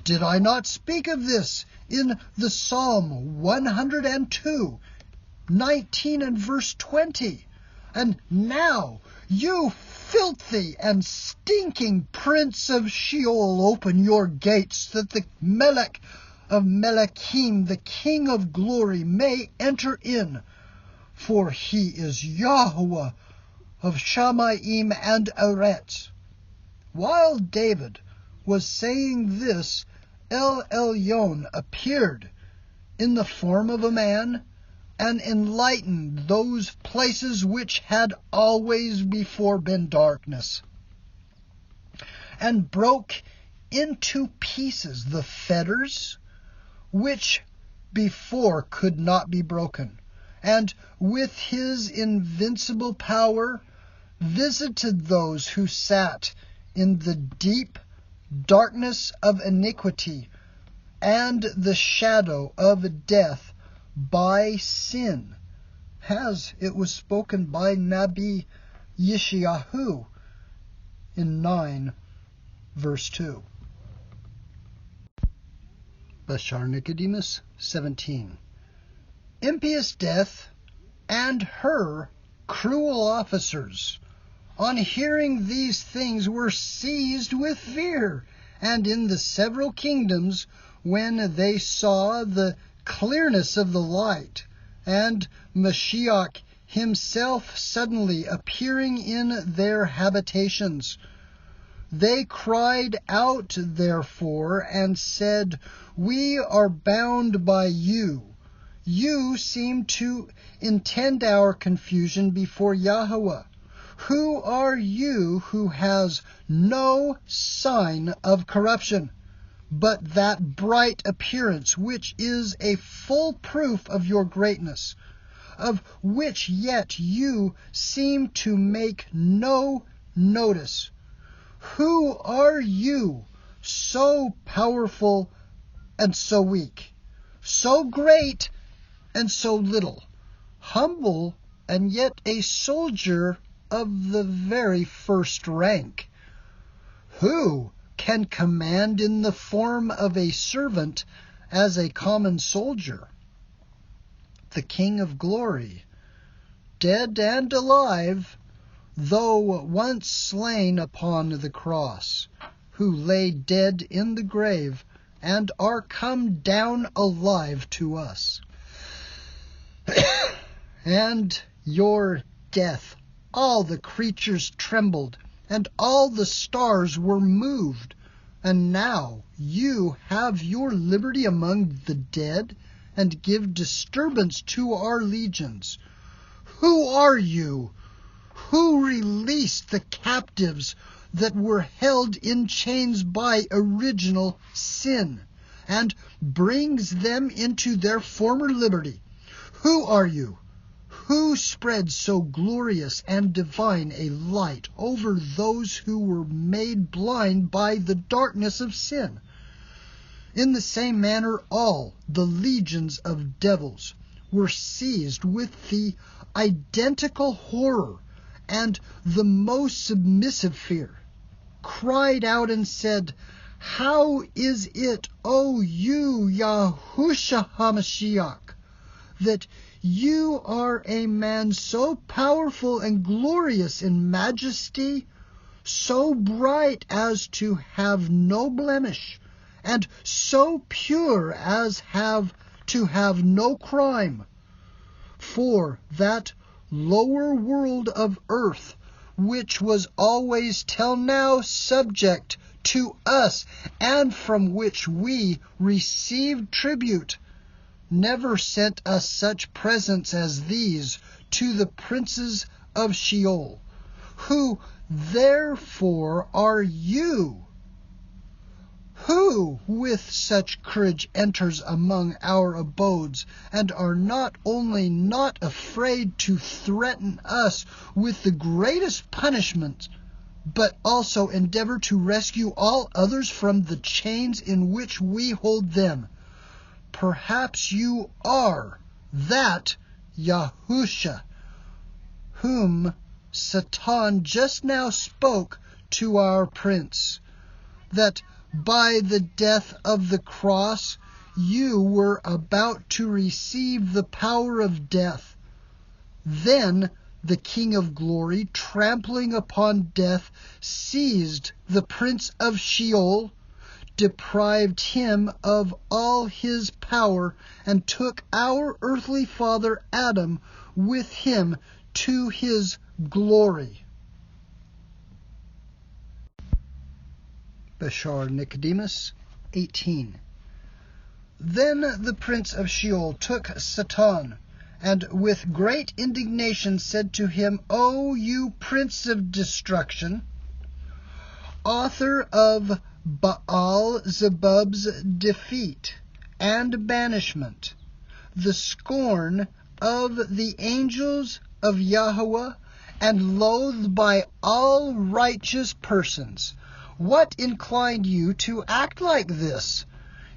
Did I not speak of this in the Psalm 102, 19 and verse 20? And now, you filthy and stinking prince of Sheol, open your gates, that the Melech of Melechim, the King of glory, may enter in. For he is Yahweh of Shamayim and Eretz. While David was saying this, El Elyon appeared in the form of a man, and enlightened those places which had always before been darkness, and broke into pieces the fetters which before could not be broken, and with his invincible power visited those who sat in the deep darkness of iniquity and the shadow of death by sin, as it was spoken by Nabi Yeshayahu in 9 verse 2. Bashar Nicodemus 17. Impious death and her cruel officers, on hearing these things, were seized with fear, and in the several kingdoms, when they saw the clearness of the light, and Mashiach himself suddenly appearing in their habitations, they cried out therefore and said, We are bound by you. You seem to intend our confusion before Yahweh. Who are you who has no sign of corruption, but that bright appearance which is a full proof of your greatness, of which yet you seem to make no notice? Who are you, so powerful and so weak, so great and so little, humble and yet a soldier of the very first rank? Who can command in the form of a servant as a common soldier? The King of glory, dead and alive, though once slain upon the cross, who lay dead in the grave, and are come down alive to us. And your death, all the creatures trembled, and all the stars were moved. And now you have your liberty among the dead, and give disturbance to our legions. Who are you? Who released the captives that were held in chains by original sin, and brings them into their former liberty? Who are you? Who spread so glorious and divine a light over those who were made blind by the darkness of sin? In the same manner all the legions of devils were seized with the identical horror and the most submissive fear, cried out and said, How is it, O you, Yahushua HaMashiach, that you are a man so powerful and glorious in majesty, so bright as to have no blemish, and so pure as to have no crime? For that lower world of earth, which was always till now subject to us, and from which we received tribute, never sent us such presents as these to the princes of Sheol. Who therefore are you? Who with such courage enters among our abodes, and are not only not afraid to threaten us with the greatest punishment, but also endeavor to rescue all others from the chains in which we hold them? Perhaps you are that Yahusha, whom Satan just now spoke to our prince, that by the death of the cross you were about to receive the power of death. Then the King of glory, trampling upon death, seized the prince of Sheol, deprived him of all his power, and took our earthly father Adam with him to his glory. Bashar Nicodemus 18. Then the prince of Sheol took Satan, and with great indignation said to him, O you prince of destruction, author of Baal-zebub's defeat and banishment, the scorn of the angels of Yahweh, and loathed by all righteous persons. What inclined you to act like this?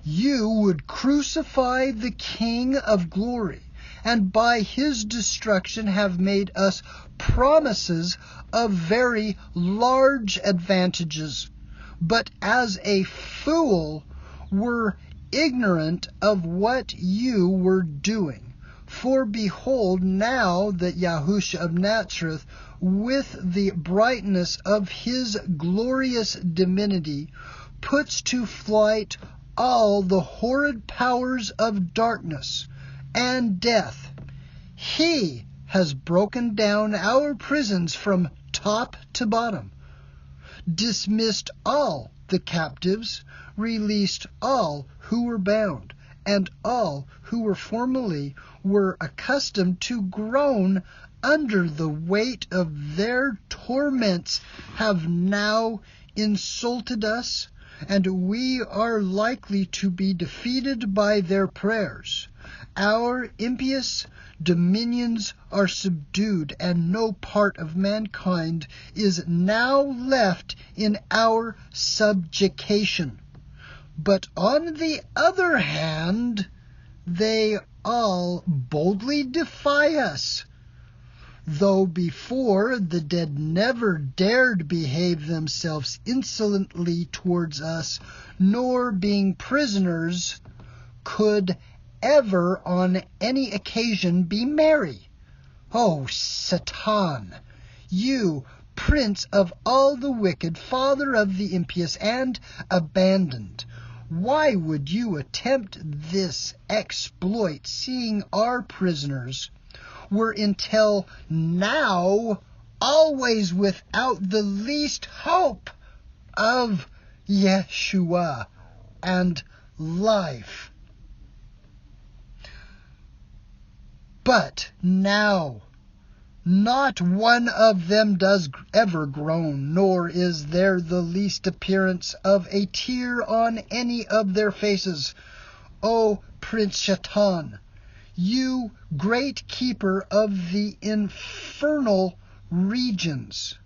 You would crucify the King of glory, and by his destruction have made us promises of very large advantages, but as a fool were ignorant of what you were doing. For behold, now that Yahushua of Nazareth, with the brightness of his glorious divinity, puts to flight all the horrid powers of darkness and death. He has broken down our prisons from top to bottom, dismissed all the captives, released all who were bound, and all who were accustomed to groan under the weight of their torments have now insulted us, and we are likely to be defeated by their prayers. Our impious dominions are subdued, and no part of mankind is now left in our subjugation. But on the other hand, they all boldly defy us, though before the dead never dared behave themselves insolently towards us, nor being prisoners could ever on any occasion be merry. O Satan, you prince of all the wicked, father of the impious and abandoned, why would you attempt this exploit, seeing our prisoners were until now always without the least hope of Yeshua and life? But now not one of them does ever groan, nor is there the least appearance of a tear on any of their faces. O Prince Shaitan, you great keeper of the infernal regions,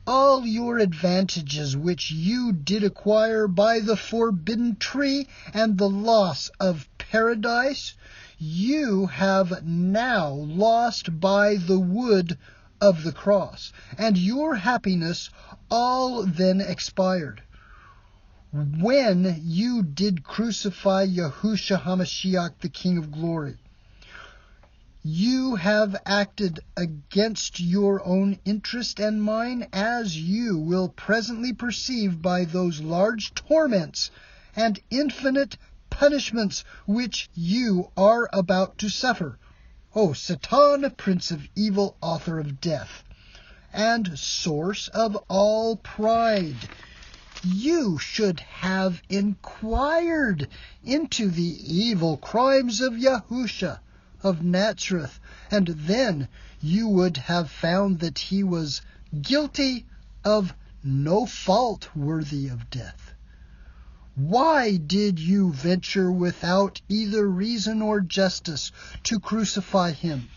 all your advantages which you did acquire by the forbidden tree and the loss of paradise, you have now lost by the wood of the cross, and your happiness all then expired, when you did crucify Yahushua HaMashiach, the King of glory. You have acted against your own interest and mine, as you will presently perceive by those large torments and infinite punishments which you are about to suffer. O Satan, prince of evil, author of death, and source of all pride, you should have inquired into the evil crimes of Yahushua of Nazareth, and then you would have found that he was guilty of no fault worthy of death. Why did you venture without either reason or justice to crucify him,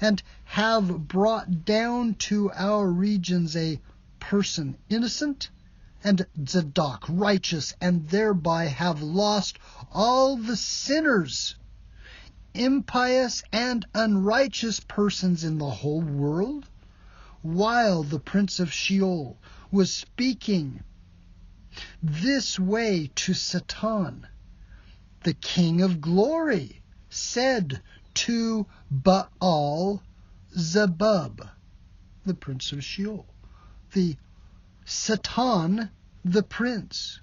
and have brought down to our regions a person innocent, and Zadok righteous, and thereby have lost all the sinners, impious and unrighteous persons in the whole world? While the prince of Sheol was speaking this way to Satan, the King of glory said to Baal-zebub, the prince of Sheol, the Satan, the prince,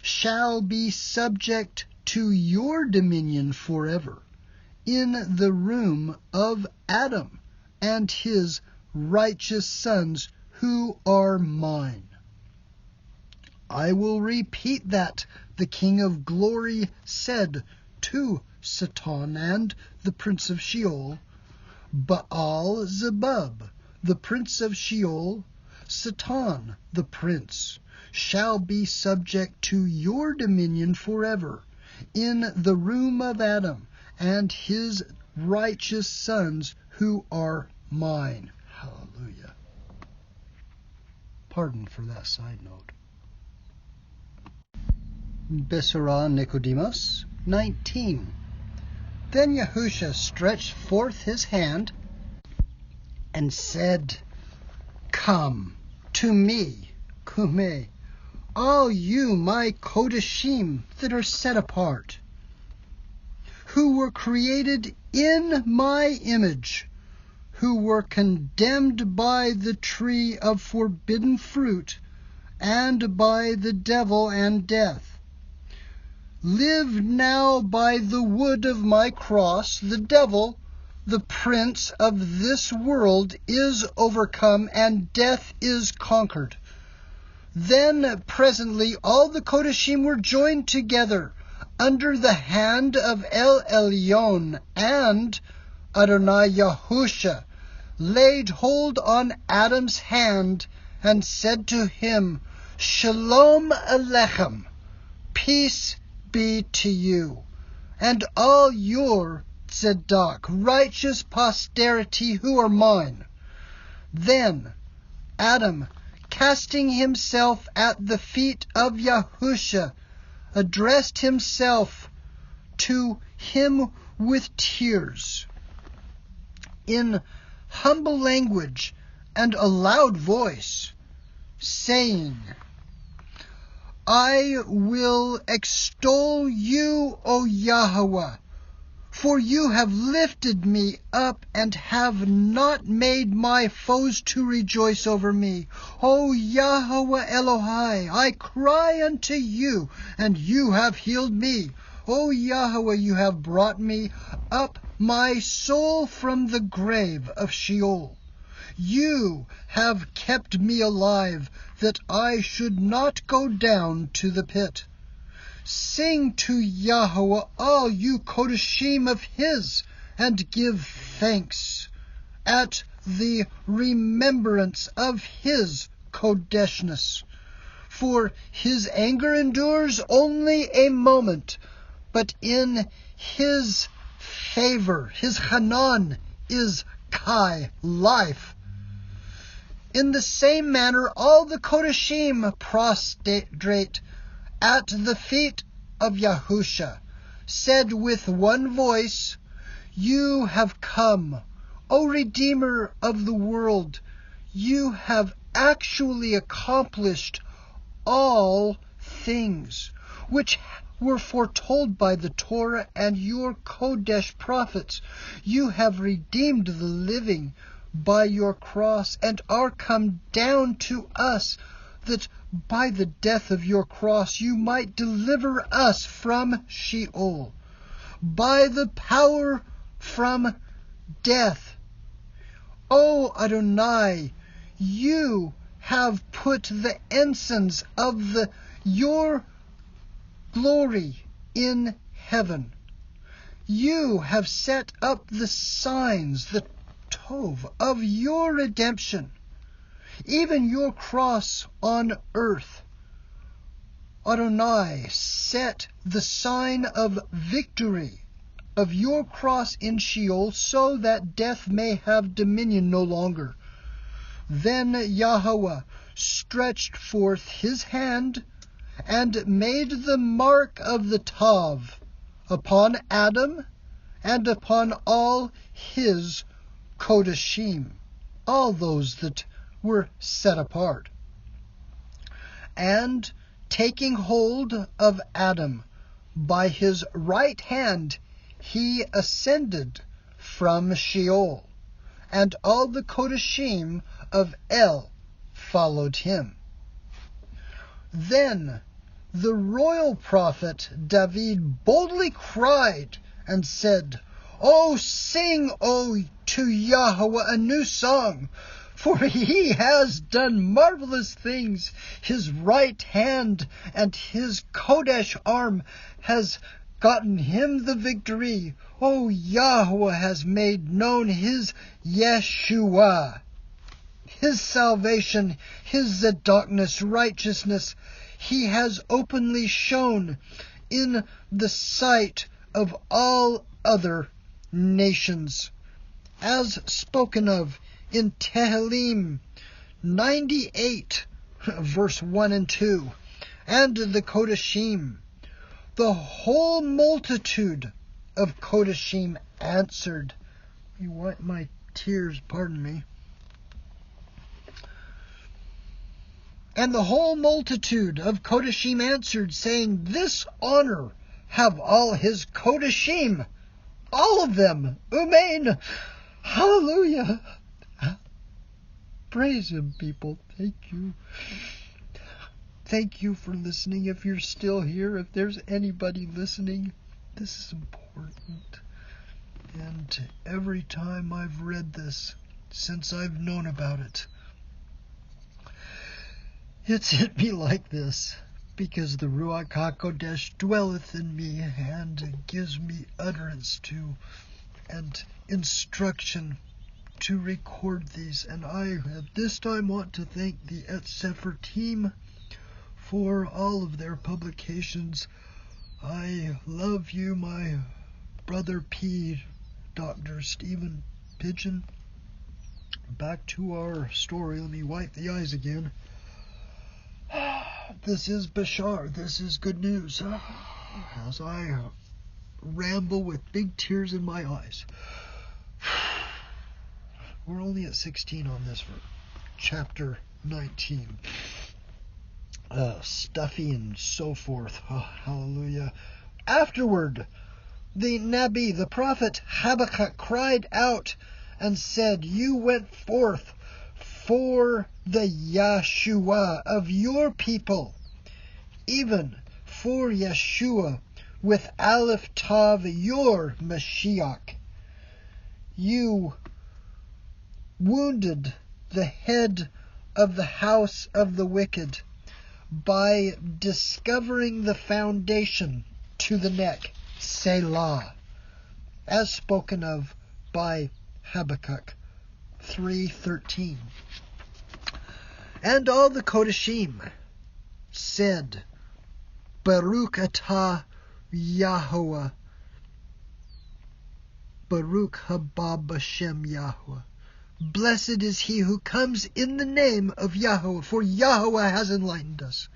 shall be subject to your dominion forever, in the room of Adam and his righteous sons, who are mine. I will repeat that the King of glory said to Satan and the prince of Sheol, Baal-zebub, the prince of Sheol, Satan, the prince, shall be subject to your dominion forever, in the room of Adam and his righteous sons who are mine. Hallelujah. Pardon for that side note. Besara Nicodemus 19. Then Yahusha stretched forth his hand and said, Come to me, Kume, all you my Kodashim that are set apart, who were created in my image, who were condemned by the tree of forbidden fruit and by the devil and death. Live now by the wood of my cross. The devil, the prince of this world, is overcome, and death is conquered. Then presently all the Kodashim were joined together under the hand of El Elyon, and Adonai Yahusha laid hold on Adam's hand and said to him, Shalom Alechem, peace be to you, and all your tzedak, righteous posterity who are mine. Then Adam, casting himself at the feet of Yahusha, addressed himself to him with tears, in humble language and a loud voice, saying, I will extol you, O Yahweh, for you have lifted me up and have not made my foes to rejoice over me. O Yahweh Elohai, I cry unto you, and you have healed me. O Yahweh, you have brought me up my soul from the grave of Sheol. You have kept me alive, that I should not go down to the pit. Sing to Yahweh, all you Kodashim of his, and give thanks at the remembrance of his Kodeshness. For his anger endures only a moment, but in his favor, his Hanan, is Kai, life. In the same manner, all the Kodashim prostrate at the feet of Yahusha, said with one voice, You have come, O Redeemer of the world. You have actually accomplished all things which were foretold by the Torah and your Kodesh prophets. You have redeemed the living by your cross, and are come down to us, that by the death of your cross you might deliver us from Sheol, by the power from death. O Adonai, you have put the ensigns of your glory in heaven. You have set up the signs, the Tov, of your redemption, even your cross on earth. Adonai, set the sign of victory of your cross in Sheol, so that death may have dominion no longer. Then Yahweh stretched forth his hand and made the mark of the Tav upon Adam and upon all his Kodashim, all those that were set apart. And taking hold of Adam by his right hand, he ascended from Sheol, and all the Kodashim of El followed him. Then the royal prophet David boldly cried and said, Oh, sing, to Yahweh a new song, for he has done marvelous things. His right hand and his Kodesh arm has gotten him the victory. O Yahweh has made known his Yeshua. His salvation, his Zadokness, righteousness, he has openly shown in the sight of all other nations, as spoken of in Tehillim 98, verse 1 and 2, and the Kodashim. The whole multitude of Kodashim answered. You wipe my tears, pardon me. And the whole multitude of Kodashim answered, saying, This honor have all his Kodashim, all of them. Amen. Hallelujah. Praise him, people. Thank you. Thank you for listening. If you're still here, if there's anybody listening, this is important. And every time I've read this, since I've known about it, it's hit me like this, because the Ruach HaKodesh dwelleth in me and gives me utterance to and instruction to record these. And I at this time want to thank the Cepher team for all of their publications. I love you, my brother P, Dr. Stephen Pigeon. Back to our story. Let me wipe the eyes again. This is Bashar. This is good news. As I ramble with big tears in my eyes. We're only at 16 on this for chapter 19. Stuffy and so forth. Oh, hallelujah. Afterward, the Nabi, the prophet Habakkuk, cried out and said, You went forth for the Yeshua of your people, even for Yeshua with Aleph Tav, your Mashiach. You wounded the head of the house of the wicked by discovering the foundation to the neck, Selah, as spoken of by Habakkuk 3:13. And all the Kodashim said, Baruch atah Yahweh, Baruch haba b'shem Yahweh. Blessed is he who comes in the name of Yahweh, for Yahweh has enlightened us.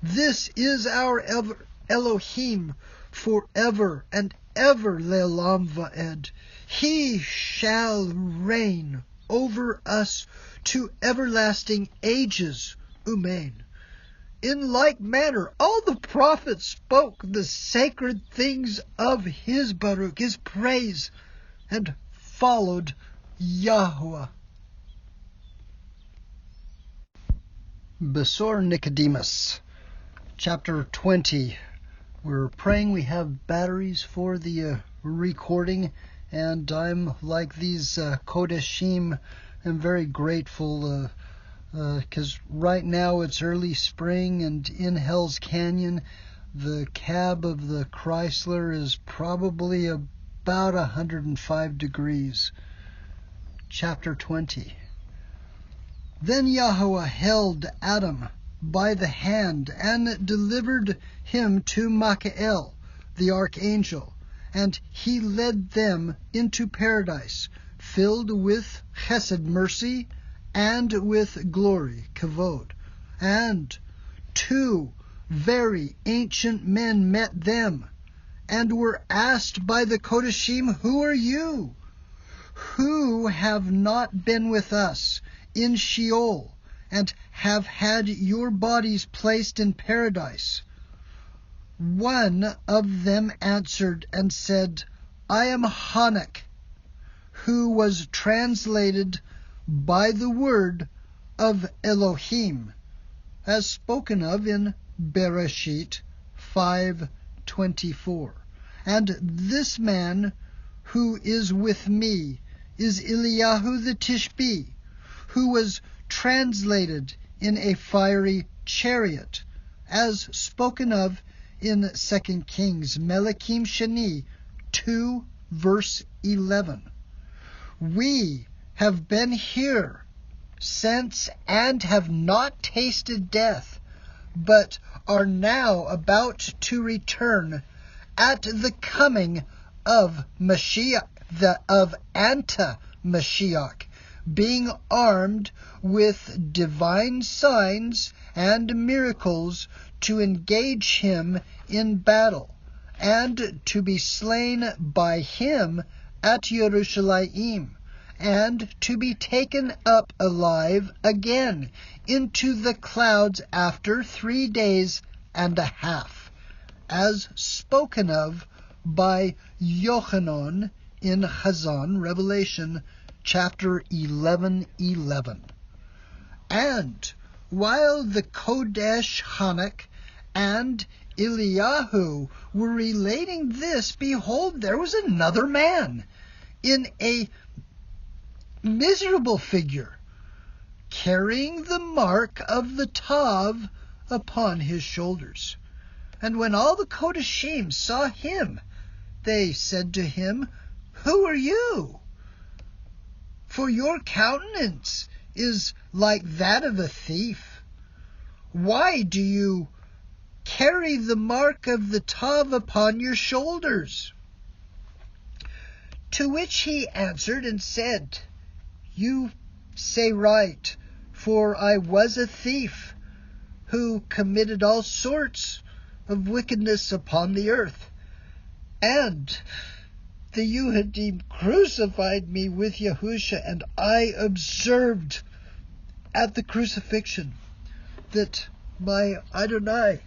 This is our Elohim forever and ever, le'olam va'ed. He shall reign over us to everlasting ages. Amen. In like manner, all the prophets spoke the sacred things of his Baruch, his praise, and followed Yahweh. Besor Nicodemus, chapter 20. We're praying we have batteries for the recording, and I'm like these Kodashim. I'm very grateful because right now it's early spring, and in Hell's Canyon the cab of the Chrysler is probably about 105 degrees. Chapter 20. Then Yahweh held Adam by the hand and delivered him to Michael, the archangel, and he led them into paradise, filled with chesed, mercy, and with glory, kavod. And two very ancient men met them, and were asked by the Kodashim, Who are you? Who have not been with us in Sheol, and have had your bodies placed in paradise? One of them answered and said, I am Hanak, who was translated by the word of Elohim, as spoken of in Bereshit 5:24. And this man who is with me is Eliyahu the Tishbi, who was translated in a fiery chariot, as spoken of in 2 Kings, Melachim Sheni 2, verse 11. We have been here since and have not tasted death, but are now about to return at the coming of Mashiach, of Anta-Mashiach, being armed with divine signs and miracles to engage him in battle, and to be slain by him at Jerusalem, and to be taken up alive again into the clouds after 3 days and a half, as spoken of by Yochanan in Chazon, Revelation chapter 11:11. And while the Kodesh Hanak and Eliyahu were relating this, behold, there was another man in a miserable figure, carrying the mark of the Tav upon his shoulders. And when all the Kodeshim saw him, they said to him, "Who are you? For your countenance is like that of a thief. Why do you carry the mark of the Tav upon your shoulders?" To which he answered and said, "You say right, for I was a thief, who committed all sorts of wickedness upon the earth. And the Yehudim crucified me with Yahusha, and I observed at the crucifixion that my Adonai,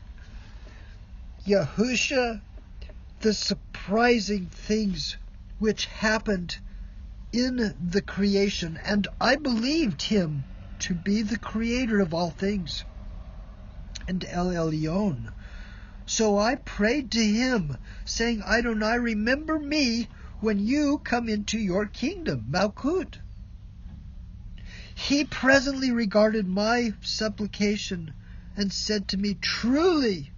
Yahusha, the surprising things which happened in the creation, and I believed him to be the creator of all things, and El Elyon. So I prayed to him, saying, Adonai, remember me when you come into your kingdom, Malkut. He presently regarded my supplication and said to me, Truly,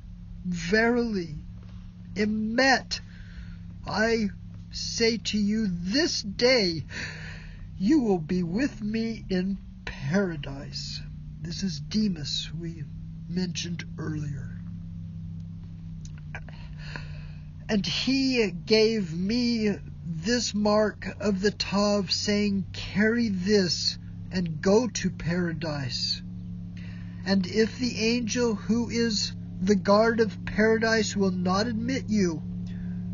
verily, emet, I say to you, this day you will be with me in paradise. This is Demas we mentioned earlier. And he gave me this mark of the Tav, saying, Carry this and go to paradise. And if the angel who is the guard of paradise will not admit you,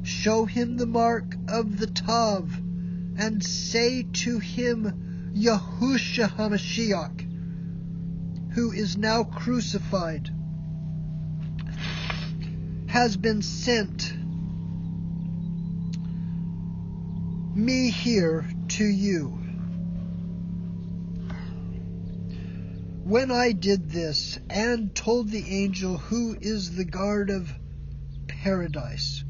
show him the mark of the Tav, and say to him, Yahushua HaMashiach, who is now crucified, has been sent me here to you. When I did this and told the angel who is the guard of paradise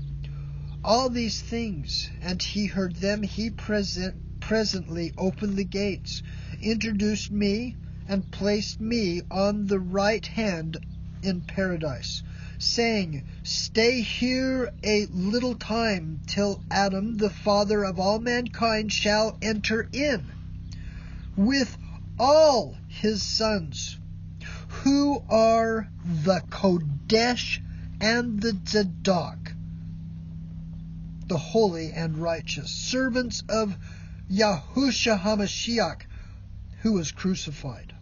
all these things, and he heard them, he presently opened the gates, introduced me, and placed me on the right hand in paradise, saying, Stay here a little time, till Adam, the father of all mankind, shall enter in, with all his sons, who are the Kodesh and the Tzedak, the holy and righteous, servants of Yahushua HaMashiach, who was crucified.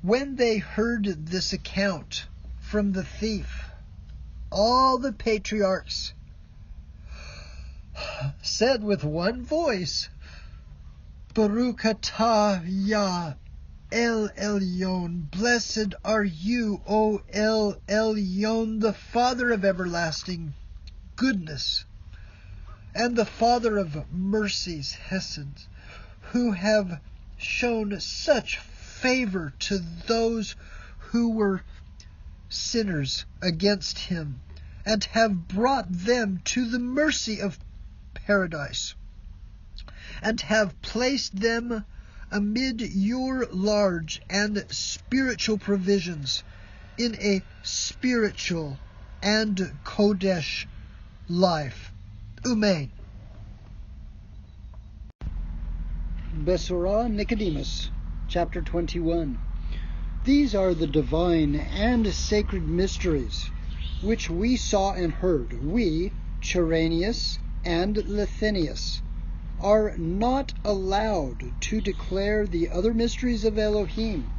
When they heard this account from the thief, all the patriarchs said with one voice, Baruch atah Yah El Elyon, blessed are you, O El Elyon, the Father of everlasting goodness, and the Father of mercies, Hesed, who have shown such favor to those who were sinners against him, and have brought them to the mercy of paradise, and have placed them amid your large and spiritual provisions in a spiritual and Kodesh life. Amen. Besorah Nicodemus, chapter 21. These are the divine and sacred mysteries, which we saw and heard. We, Cyrenius and Lithianus, are not allowed to declare the other mysteries of Elohim,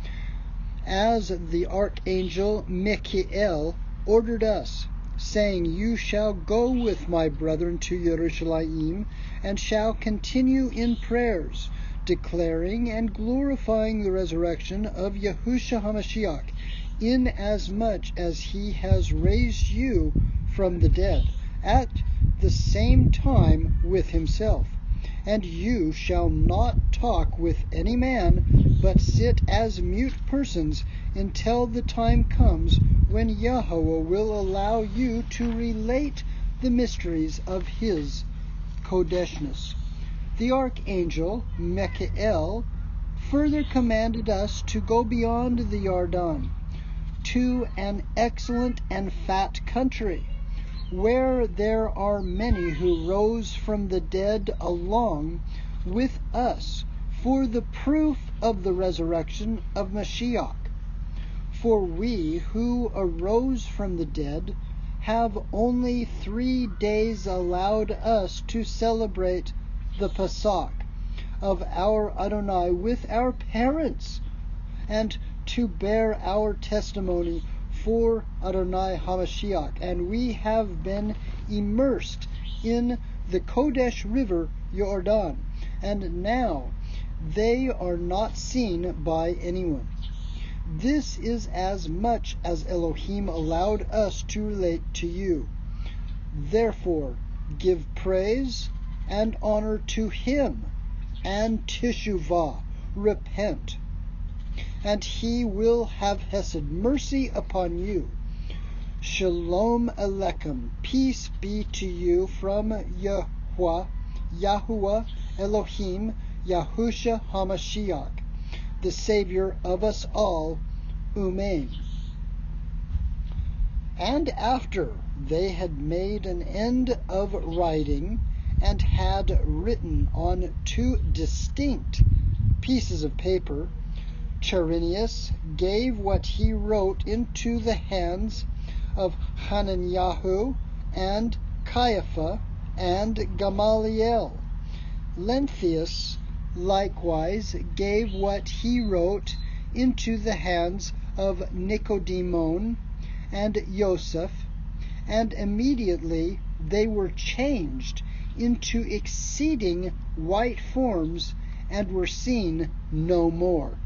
as the archangel Michael ordered us, saying, You shall go with my brethren to Jerusalem, and shall continue in prayers, declaring and glorifying the resurrection of Yahushua HaMashiach, inasmuch as he has raised you from the dead, at the same time with himself. And you shall not talk with any man, but sit as mute persons until the time comes when Yahweh will allow you to relate the mysteries of his Kodeshness. The archangel Michael further commanded us to go beyond the Jordan, to an excellent and fat country, where there are many who rose from the dead along with us, for the proof of the resurrection of Mashiach. For we who arose from the dead have only 3 days allowed us to celebrate the Pesach of our Adonai with our parents, and to bear our testimony for Adonai HaMashiach, and we have been immersed in the Kodesh River Jordan, and now they are not seen by anyone. This is as much as Elohim allowed us to relate to you. Therefore, give praise and honor to him, and teshuvah, repent, and he will have hesed, mercy upon you. Shalom Aleichem, peace be to you from Yahuwah Elohim, Yahushua HaMashiach, the Savior of us all. Amen. And after they had made an end of writing, and had written on 2 distinct pieces of paper, Cyrenius gave what he wrote into the hands of Hananiah and Caiaphas and Gamaliel. Lenthius likewise gave what he wrote into the hands of Nicodemus and Joseph, and immediately they were changed into exceeding white forms, and were seen no more.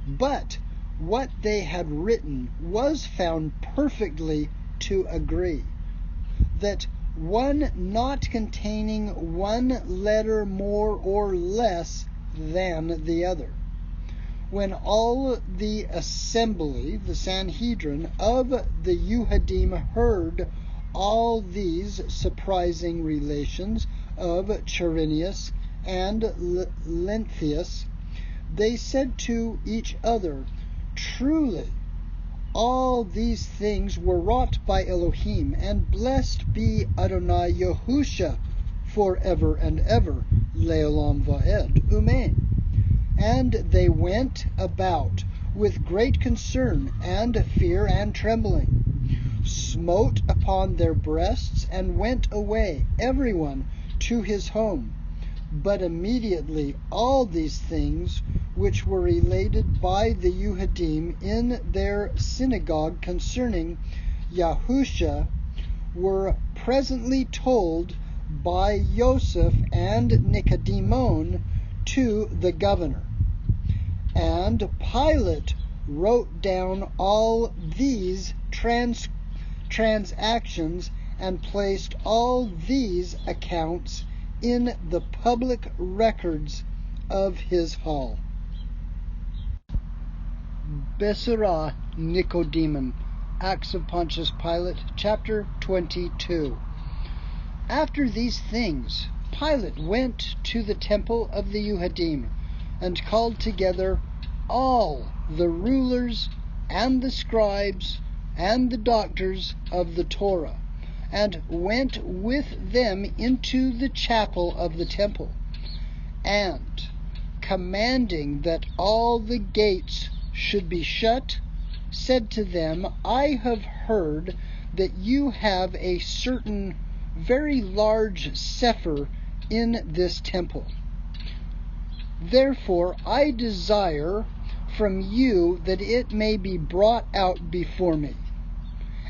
But what they had written was found perfectly to agree, that one not containing one letter more or less than the other. When all the assembly, the Sanhedrin of the Yuhadim, heard all these surprising relations of Cyrenius and Lenthius, they said to each other, Truly, all these things were wrought by Elohim, and blessed be Adonai Yahushua forever and ever, Leolam Vaed. Amen. And they went about with great concern and fear and trembling, smote upon their breasts, and went away, everyone to his home. But immediately all these things which were related by the Yuhadim in their synagogue concerning Yahushua were presently told by Joseph and Nicodemus to the governor. And Pilate wrote down all these transactions, and placed all these accounts in the public records of his hall. Besorah Nicodemus, Acts of Pontius Pilate, chapter 22. After these things, Pilate went to the temple of the Yuhadim, and called together all the rulers and the scribes and the doctors of the Torah, and went with them into the chapel of the temple, and, commanding that all the gates should be shut, said to them, I have heard that you have a certain very large Cepher in this temple. Therefore I desire from you that it may be brought out before me.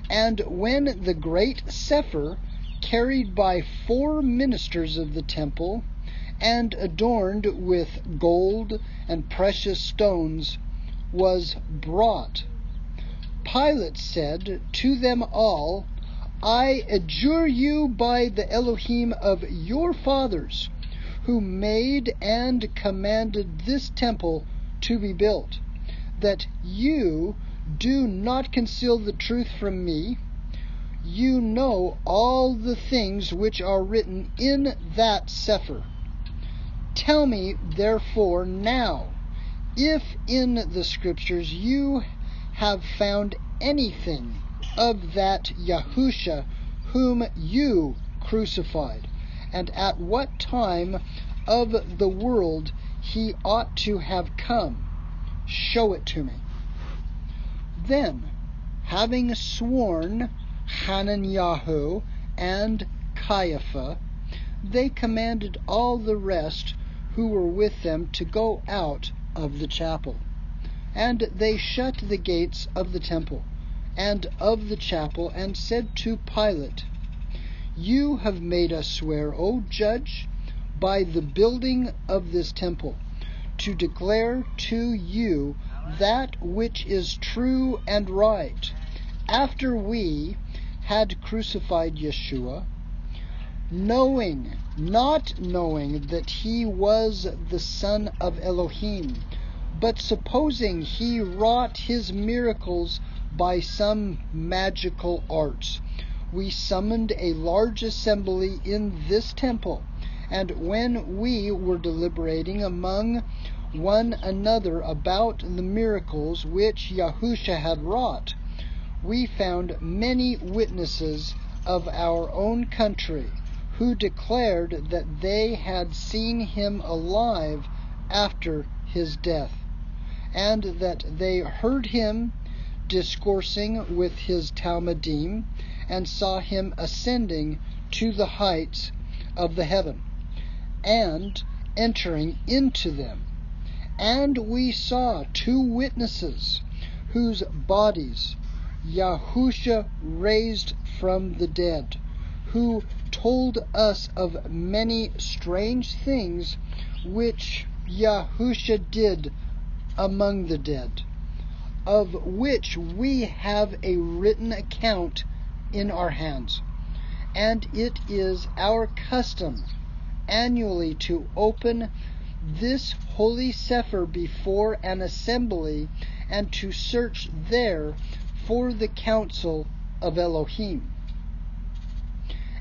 And when the great Cepher, carried by 4 ministers of the temple, and adorned with gold and precious stones, was brought, Pilate said to them all, I adjure you by the Elohim of your fathers, who made and commanded this temple to be built, that you do not conceal the truth from me. You know all the things which are written in that Cepher. Tell me, therefore, now, if in the Scriptures you have found anything of that Yahusha whom you crucified, and at what time of the world he ought to have come. Show it to me. Then, having sworn Hananiah and Caiaphas, they commanded all the rest who were with them to go out of the chapel. And they shut the gates of the temple and of the chapel, and said to Pilate, You have made us swear, O judge, by the building of this temple, to declare to you that which is true and right, after we had crucified Yeshua, not knowing that he was the Son of Elohim, but supposing he wrought his miracles by some magical arts. We summoned a large assembly in this temple, and when we were deliberating among one another about the miracles which Yahusha had wrought, we found many witnesses of our own country, who declared that they had seen him alive after his death, and that they heard him discoursing with his Talmudim, and saw him ascending to the heights of the heaven, and entering into them. And we saw 2 witnesses, whose bodies Yahusha raised from the dead, who told us of many strange things which Yahusha did among the dead, of which we have a written account in our hands. And it is our custom annually to open this holy Cepher before an assembly, and to search there for the counsel of Elohim.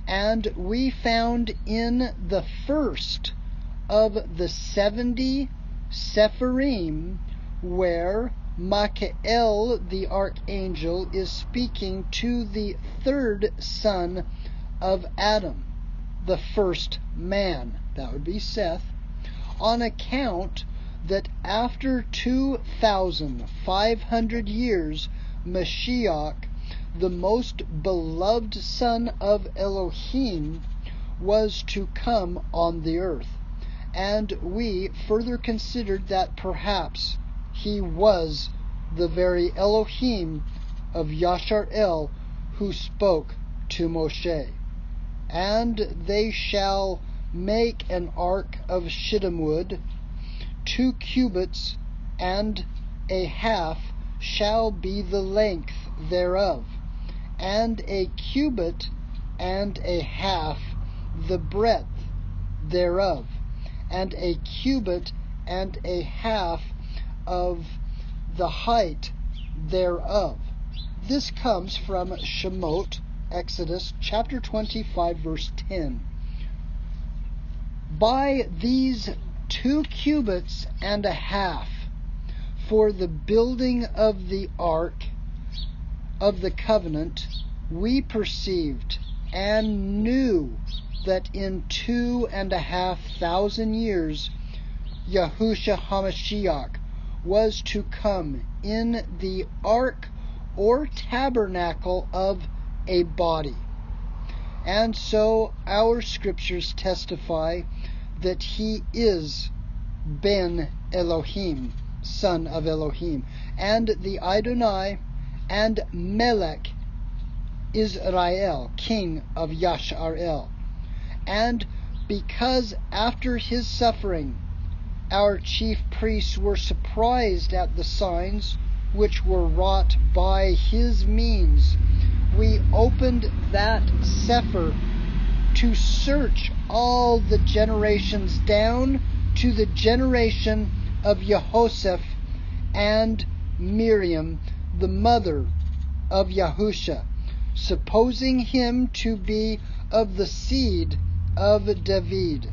And we found in the first of the 70 Sepharim, where Michael the archangel is speaking to the 3rd son of Adam, the first man, that would be Seth, on account that after 2,500 years Mashiach, the most beloved Son of Elohim, was to come on the earth. And we further considered that perhaps he was the very Elohim of Yashar-El who spoke to Moshe. And they shall make an ark of shittim wood, 2 cubits and a half shall be the length thereof, and a cubit and a half the breadth thereof, and a cubit and a half of the height thereof. This comes from Shemot, Exodus chapter 25, verse 10. By these 2 cubits and a half for the building of the ark of the covenant, we perceived and knew that in 2,500 years Yahushua HaMashiach was to come in the ark or tabernacle of a body. And so our scriptures testify that he is Ben Elohim, son of Elohim, and the Adonai and Melech Israel, king of Yasharel. And because after his suffering our chief priests were surprised at the signs which were wrought by his means, we opened that Cepher to search all the generations down to the generation of Jehoshaphat and Miriam, the mother of Yahusha, supposing him to be of the seed of David.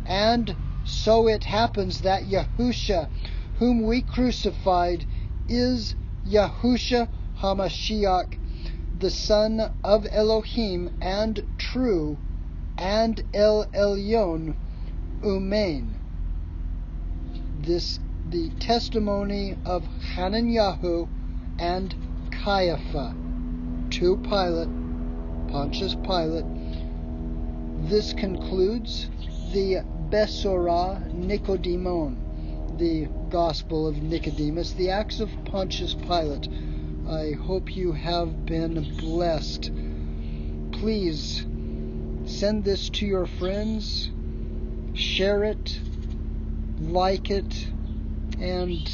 And so it happens that Yahusha, whom we crucified, is Yahushua HaMashiach, the son of Elohim and true, and El Elyon Umain. This the testimony of Hananiah and Caiaphas to Pilate, Pontius Pilate. This concludes the Besorah Nicodemon, the Gospel of Nicodemus, the Acts of Pontius Pilate. I hope you have been blessed. Please send this to your friends, share it, like it, and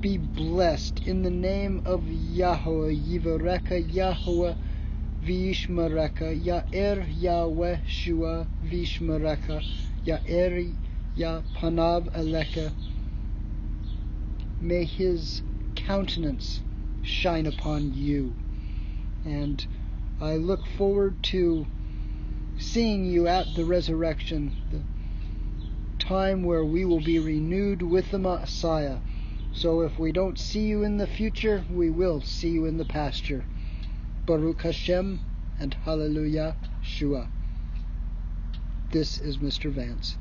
be blessed. In the name of Yahweh, Yivareka Yahweh Vishmareka, Ya'er Yahweh Shua Vishmareka, Ya'er Ya Panav Aleka. May his countenance shine upon you. And I look forward to seeing you at the resurrection, the time where we will be renewed with the Messiah. So if we don't see you in the future, we will see you in the pasture. Baruch Hashem and Hallelujah Shua. This is Mr. Vance.